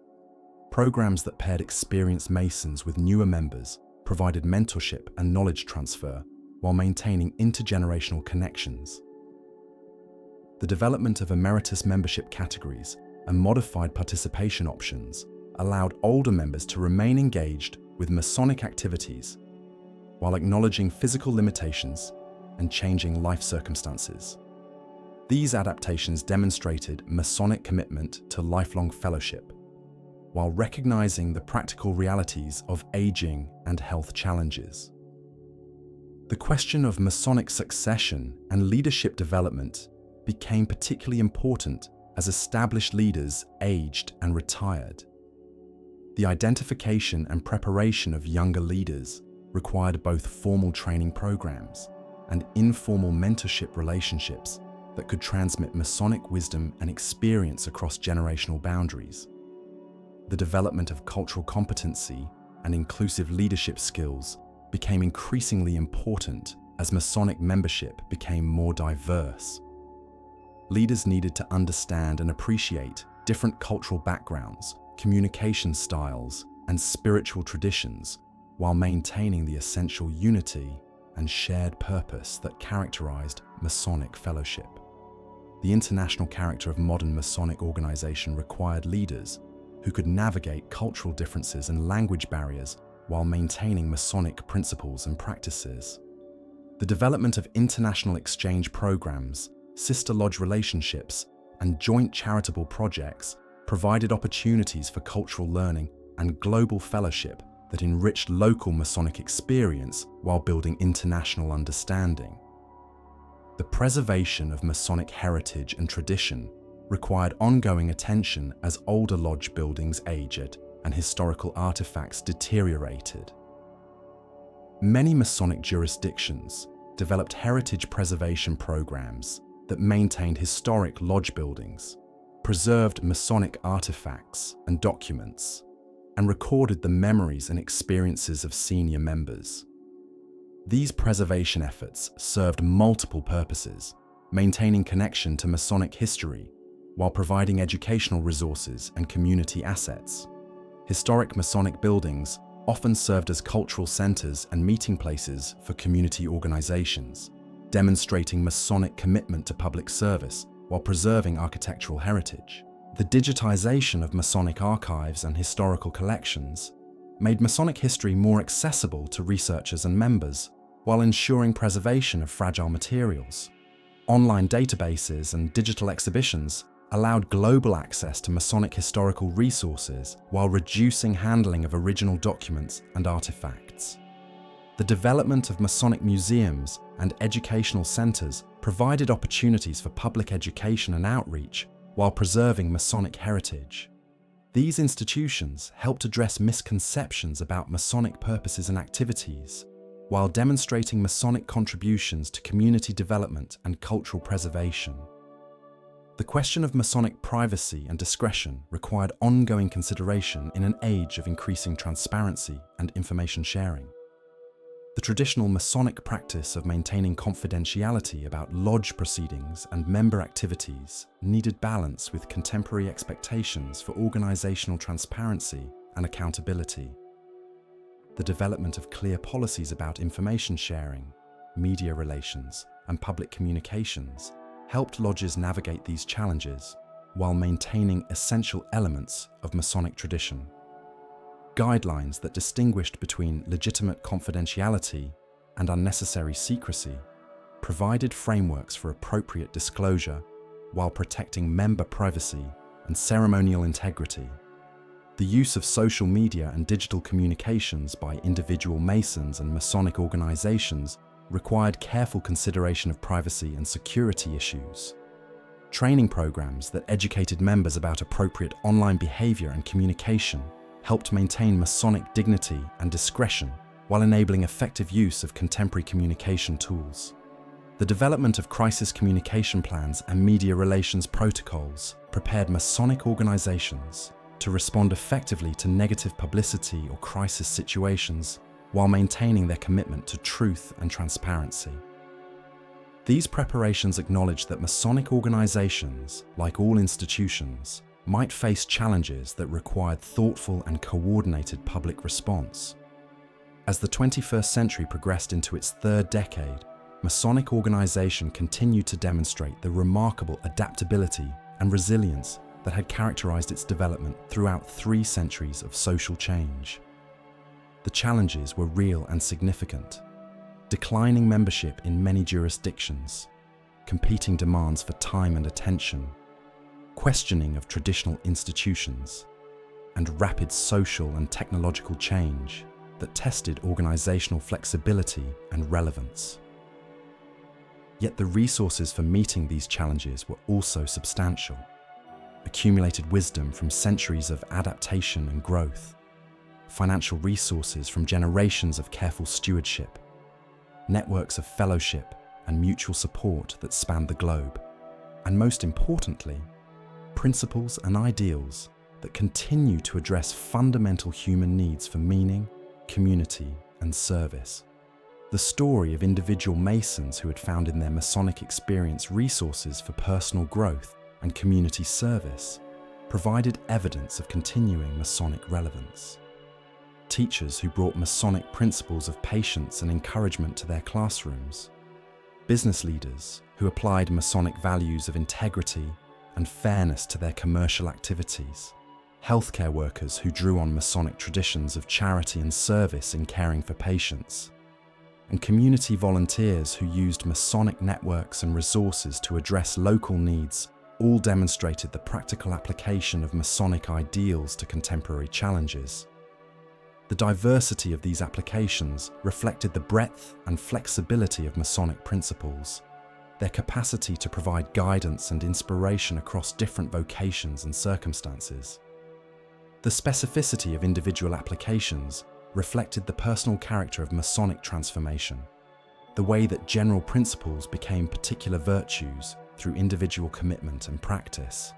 Programs that paired experienced Masons with newer members provided mentorship and knowledge transfer while maintaining intergenerational connections. The development of emeritus membership categories and modified participation options allowed older members to remain engaged with Masonic activities while acknowledging physical limitations and changing life circumstances. These adaptations demonstrated Masonic commitment to lifelong fellowship, while recognizing the practical realities of aging and health challenges. The question of Masonic succession and leadership development became particularly important as established leaders aged and retired. The identification and preparation of younger leaders required both formal training programs and informal mentorship relationships that could transmit Masonic wisdom and experience across generational boundaries. The development of cultural competency and inclusive leadership skills became increasingly important as Masonic membership became more diverse. Leaders needed to understand and appreciate different cultural backgrounds, communication styles, and spiritual traditions while maintaining the essential unity and shared purpose that characterized Masonic fellowship. The international character of modern Masonic organization required leaders who could navigate cultural differences and language barriers while maintaining Masonic principles and practices. The development of international exchange programs, sister lodge relationships, and joint charitable projects provided opportunities for cultural learning and global fellowship that enriched local Masonic experience while building international understanding. The preservation of Masonic heritage and tradition required ongoing attention as older lodge buildings aged and historical artifacts deteriorated. Many Masonic jurisdictions developed heritage preservation programs that maintained historic lodge buildings, preserved Masonic artifacts and documents, and recorded the memories and experiences of senior members. These preservation efforts served multiple purposes, maintaining connection to Masonic history while providing educational resources and community assets. Historic Masonic buildings often served as cultural centers and meeting places for community organizations, demonstrating Masonic commitment to public service while preserving architectural heritage. The digitization of Masonic archives and historical collections made Masonic history more accessible to researchers and members, while ensuring preservation of fragile materials. Online databases and digital exhibitions allowed global access to Masonic historical resources while reducing handling of original documents and artifacts. The development of Masonic museums and educational centers provided opportunities for public education and outreach while preserving Masonic heritage. These institutions helped address misconceptions about Masonic purposes and activities, while demonstrating Masonic contributions to community development and cultural preservation. The question of Masonic privacy and discretion required ongoing consideration in an age of increasing transparency and information sharing. The traditional Masonic practice of maintaining confidentiality about lodge proceedings and member activities needed balance with contemporary expectations for organizational transparency and accountability. The development of clear policies about information sharing, media relations, and public communications helped lodges navigate these challenges while maintaining essential elements of Masonic tradition. Guidelines that distinguished between legitimate confidentiality and unnecessary secrecy provided frameworks for appropriate disclosure while protecting member privacy and ceremonial integrity. The use of social media and digital communications by individual Masons and Masonic organizations required careful consideration of privacy and security issues. Training programs that educated members about appropriate online behavior and communication helped maintain Masonic dignity and discretion while enabling effective use of contemporary communication tools. The development of crisis communication plans and media relations protocols prepared Masonic organizations to respond effectively to negative publicity or crisis situations while maintaining their commitment to truth and transparency. These preparations acknowledge that Masonic organizations, like all institutions, might face challenges that required thoughtful and coordinated public response. As the 21st century progressed into its third decade, Masonic organization continued to demonstrate the remarkable adaptability and resilience that had characterized its development throughout 3 centuries of social change. The challenges were real and significant. Declining membership in many jurisdictions, competing demands for time and attention, questioning of traditional institutions, and rapid social and technological change that tested organizational flexibility and relevance. Yet the resources for meeting these challenges were also substantial. Accumulated wisdom from centuries of adaptation and growth, financial resources from generations of careful stewardship, networks of fellowship and mutual support that spanned the globe, and most importantly, principles and ideals that continue to address fundamental human needs for meaning, community, and service. The story of individual Masons who had found in their Masonic experience resources for personal growth and community service provided evidence of continuing Masonic relevance. Teachers who brought Masonic principles of patience and encouragement to their classrooms, business leaders who applied Masonic values of integrity and fairness to their commercial activities, healthcare workers who drew on Masonic traditions of charity and service in caring for patients, and community volunteers who used Masonic networks and resources to address local needs all demonstrated the practical application of Masonic ideals to contemporary challenges. The diversity of these applications reflected the breadth and flexibility of Masonic principles, their capacity to provide guidance and inspiration across different vocations and circumstances. The specificity of individual applications reflected the personal character of Masonic transformation, the way that general principles became particular virtues through individual commitment and practice.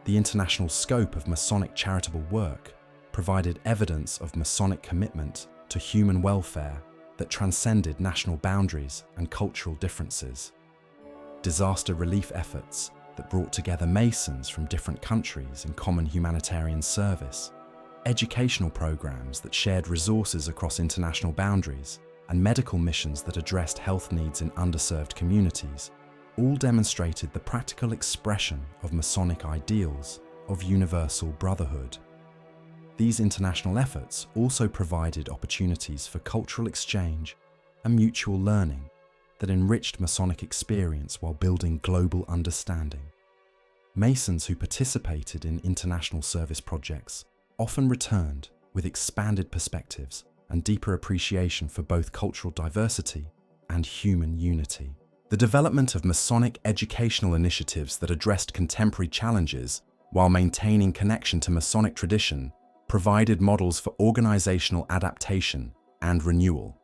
The international scope of Masonic charitable work provided evidence of Masonic commitment to human welfare that transcended national boundaries and cultural differences. Disaster relief efforts that brought together Masons from different countries in common humanitarian service, educational programs that shared resources across international boundaries, and medical missions that addressed health needs in underserved communities, all demonstrated the practical expression of Masonic ideals of universal brotherhood. These international efforts also provided opportunities for cultural exchange and mutual learning that enriched Masonic experience while building global understanding. Masons who participated in international service projects often returned with expanded perspectives and deeper appreciation for both cultural diversity and human unity. The development of Masonic educational initiatives that addressed contemporary challenges while maintaining connection to Masonic tradition provided models for organizational adaptation and renewal.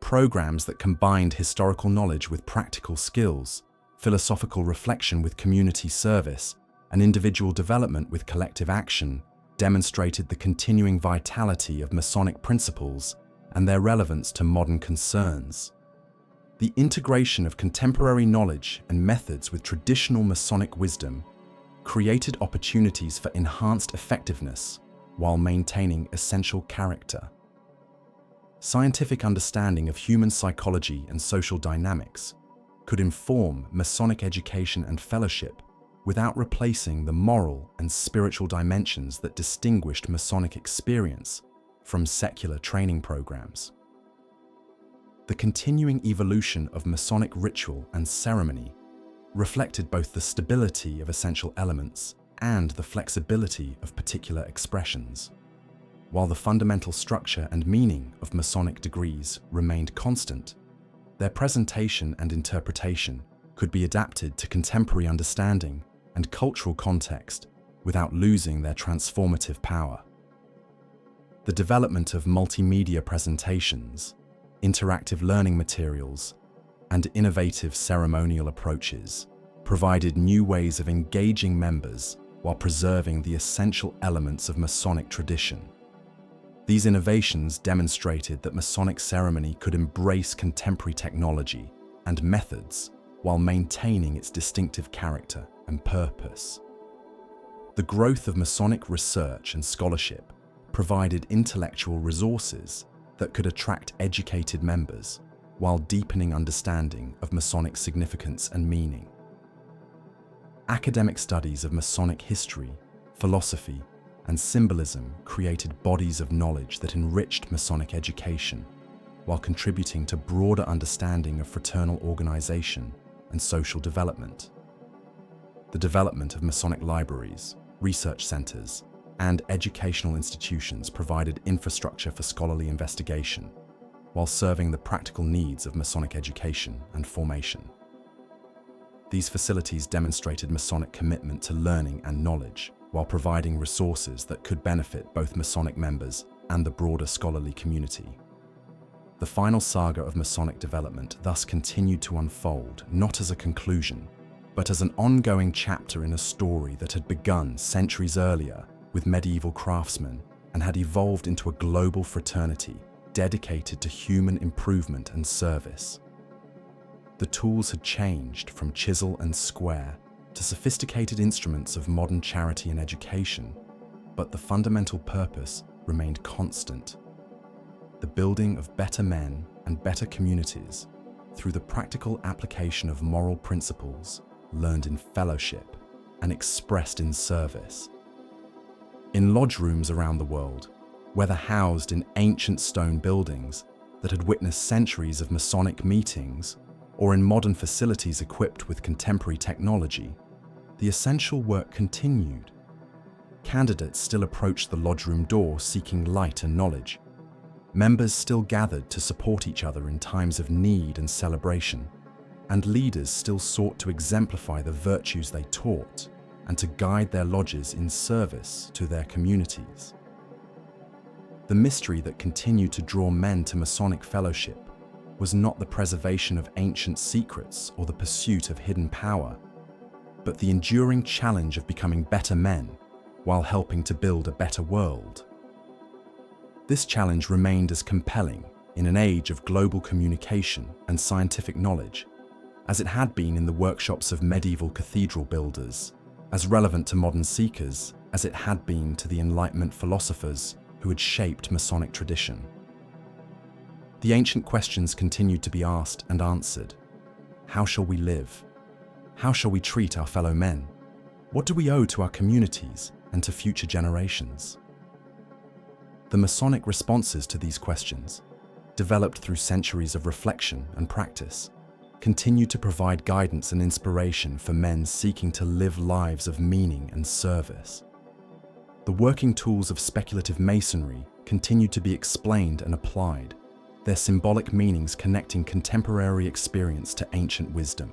Programs that combined historical knowledge with practical skills philosophical reflection with community service, and individual development with collective action demonstrated the continuing vitality of Masonic principles and their relevance to modern concerns. The integration of contemporary knowledge and methods with traditional Masonic wisdom created opportunities for enhanced effectiveness while maintaining essential character. Scientific understanding of human psychology and social dynamics could inform Masonic education and fellowship without replacing the moral and spiritual dimensions that distinguished Masonic experience from secular training programs. The continuing evolution of Masonic ritual and ceremony reflected both the stability of essential elements and the flexibility of particular expressions. While the fundamental structure and meaning of Masonic degrees remained constant, their presentation and interpretation could be adapted to contemporary understanding and cultural context without losing their transformative power. The development of multimedia presentations, interactive learning materials, and innovative ceremonial approaches provided new ways of engaging members while preserving the essential elements of Masonic tradition. These innovations demonstrated that Masonic ceremony could embrace contemporary technology and methods while maintaining its distinctive character and purpose. The growth of Masonic research and scholarship provided intellectual resources that could attract educated members while deepening understanding of Masonic significance and meaning. Academic studies of Masonic history, philosophy, and symbolism created bodies of knowledge that enriched Masonic education while contributing to broader understanding of fraternal organization and social development. The development of Masonic libraries, research centers, and educational institutions provided infrastructure for scholarly investigation, while serving the practical needs of Masonic education and formation. These facilities demonstrated Masonic commitment to learning and knowledge, while providing resources that could benefit both Masonic members and the broader scholarly community. The final saga of Masonic development thus continued to unfold not as a conclusion, but as an ongoing chapter in a story that had begun centuries earlier with medieval craftsmen and had evolved into a global fraternity dedicated to human improvement and service. The tools had changed from chisel and square to sophisticated instruments of modern charity and education, but the fundamental purpose remained constant: the building of better men and better communities through the practical application of moral principles learned in fellowship and expressed in service. In lodge rooms around the world, whether housed in ancient stone buildings that had witnessed centuries of Masonic meetings, or in modern facilities equipped with contemporary technology, the essential work continued. Candidates still approached the lodge room door seeking light and knowledge. Members still gathered to support each other in times of need and celebration, and leaders still sought to exemplify the virtues they taught and to guide their lodges in service to their communities. The mystery that continued to draw men to Masonic fellowship was not the preservation of ancient secrets or the pursuit of hidden power, but the enduring challenge of becoming better men while helping to build a better world. This challenge remained as compelling in an age of global communication and scientific knowledge as it had been in the workshops of medieval cathedral builders, as relevant to modern seekers as it had been to the Enlightenment philosophers who had shaped Masonic tradition. The ancient questions continued to be asked and answered. How shall we live? How shall we treat our fellow men? What do we owe to our communities and to future generations? The Masonic responses to these questions, developed through centuries of reflection and practice, continue to provide guidance and inspiration for men seeking to live lives of meaning and service. The working tools of speculative masonry continue to be explained and applied, their symbolic meanings connecting contemporary experience to ancient wisdom.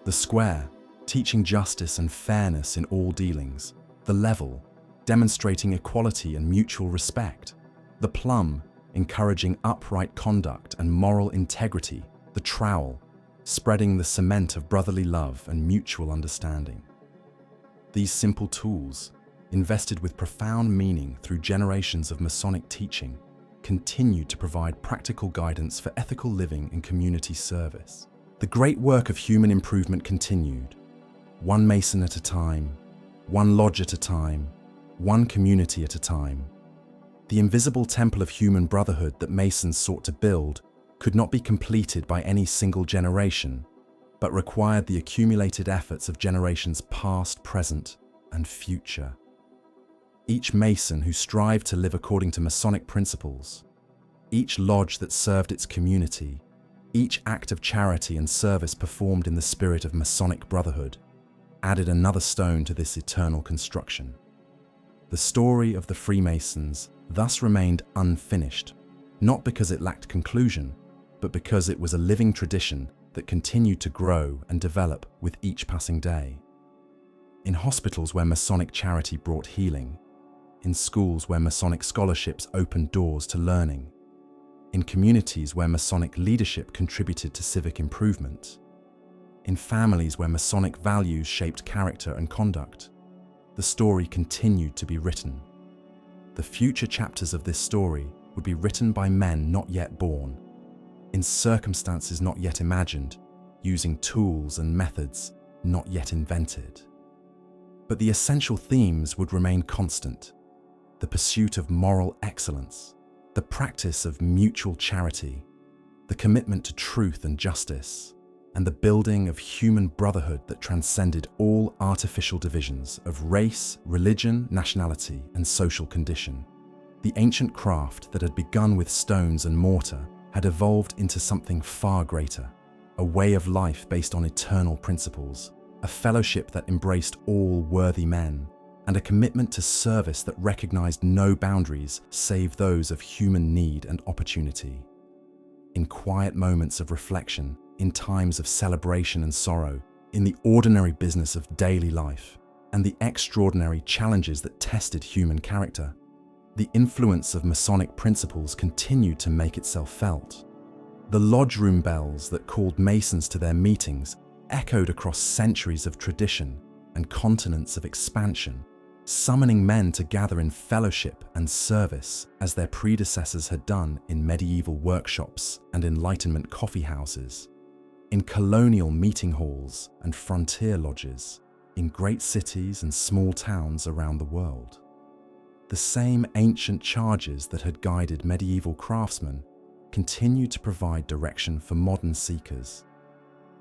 The square, teaching justice and fairness in all dealings; the level, demonstrating equality and mutual respect; the plumb, encouraging upright conduct and moral integrity; the trowel, spreading the cement of brotherly love and mutual understanding. These simple tools, invested with profound meaning through generations of Masonic teaching, continued to provide practical guidance for ethical living and community service. The great work of human improvement continued, one Mason at a time, one lodge at a time, one community at a time. The invisible temple of human brotherhood that Masons sought to build could not be completed by any single generation, but required the accumulated efforts of generations past, present, and future. Each Mason who strived to live according to Masonic principles, each lodge that served its community, each act of charity and service performed in the spirit of Masonic brotherhood, added another stone to this eternal construction. The story of the Freemasons thus remained unfinished, not because it lacked conclusion, but because it was a living tradition that continued to grow and develop with each passing day. In hospitals where Masonic charity brought healing, in schools where Masonic scholarships opened doors to learning, in communities where Masonic leadership contributed to civic improvement, in families where Masonic values shaped character and conduct, the story continued to be written. The future chapters of this story would be written by men not yet born, in circumstances not yet imagined, using tools and methods not yet invented. But the essential themes would remain constant: the pursuit of moral excellence, the practice of mutual charity, the commitment to truth and justice, and the building of human brotherhood that transcended all artificial divisions of race, religion, nationality, and social condition. The ancient craft that had begun with stones and mortar had evolved into something far greater, a way of life based on eternal principles, a fellowship that embraced all worthy men, and a commitment to service that recognized no boundaries save those of human need and opportunity. In quiet moments of reflection, in times of celebration and sorrow, in the ordinary business of daily life, and the extraordinary challenges that tested human character, the influence of Masonic principles continued to make itself felt. The lodge room bells that called Masons to their meetings echoed across centuries of tradition and continents of expansion, summoning men to gather in fellowship and service as their predecessors had done in medieval workshops and Enlightenment coffee houses, in colonial meeting halls and frontier lodges, in great cities and small towns around the world. The same ancient charges that had guided medieval craftsmen continued to provide direction for modern seekers.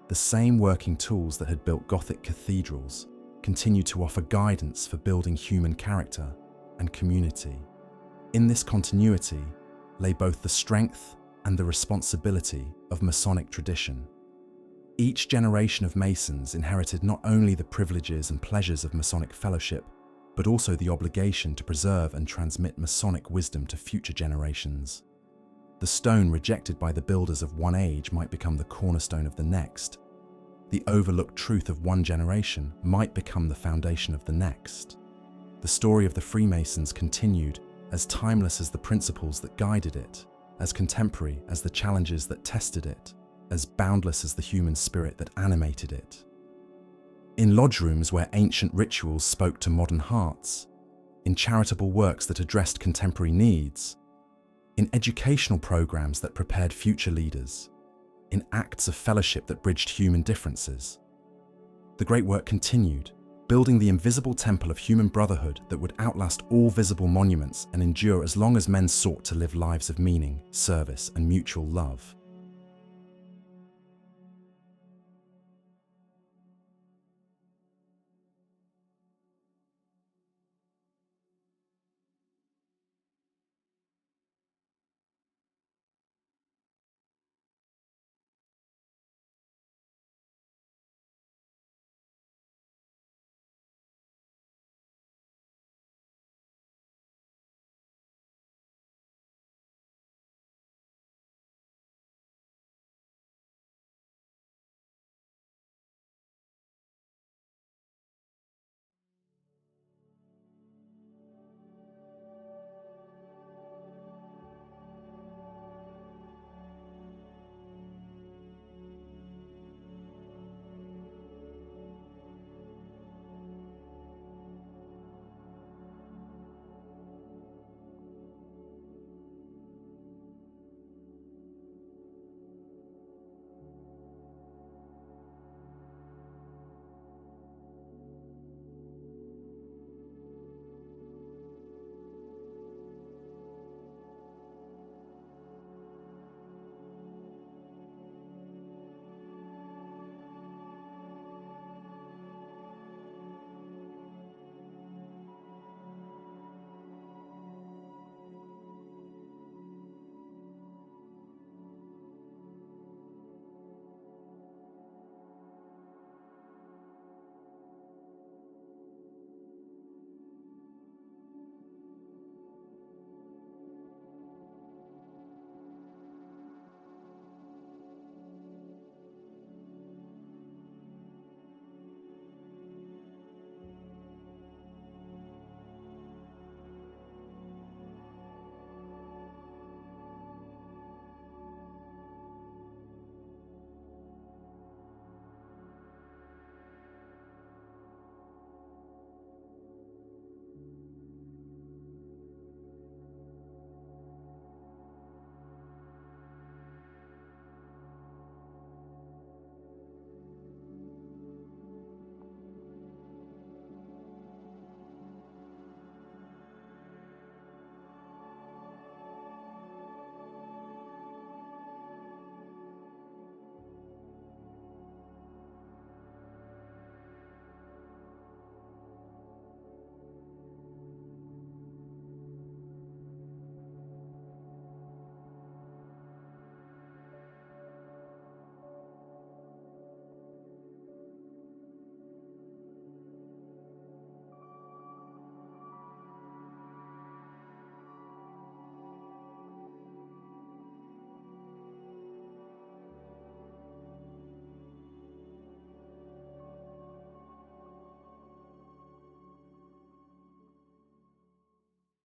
The same working tools that had built Gothic cathedrals continue to offer guidance for building human character and community. In this continuity lay both the strength and the responsibility of Masonic tradition. Each generation of Masons inherited not only the privileges and pleasures of Masonic fellowship, but also the obligation to preserve and transmit Masonic wisdom to future generations. The stone rejected by the builders of one age might become the cornerstone of the next. The overlooked truth of one generation might become the foundation of the next. The story of the Freemasons continued as timeless as the principles that guided it, as contemporary as the challenges that tested it, as boundless as the human spirit that animated it. In lodge rooms where ancient rituals spoke to modern hearts, in charitable works that addressed contemporary needs, in educational programs that prepared future leaders, in acts of fellowship that bridged human differences. The great work continued, building the invisible temple of human brotherhood that would outlast all visible monuments and endure as long as men sought to live lives of meaning, service, and mutual love.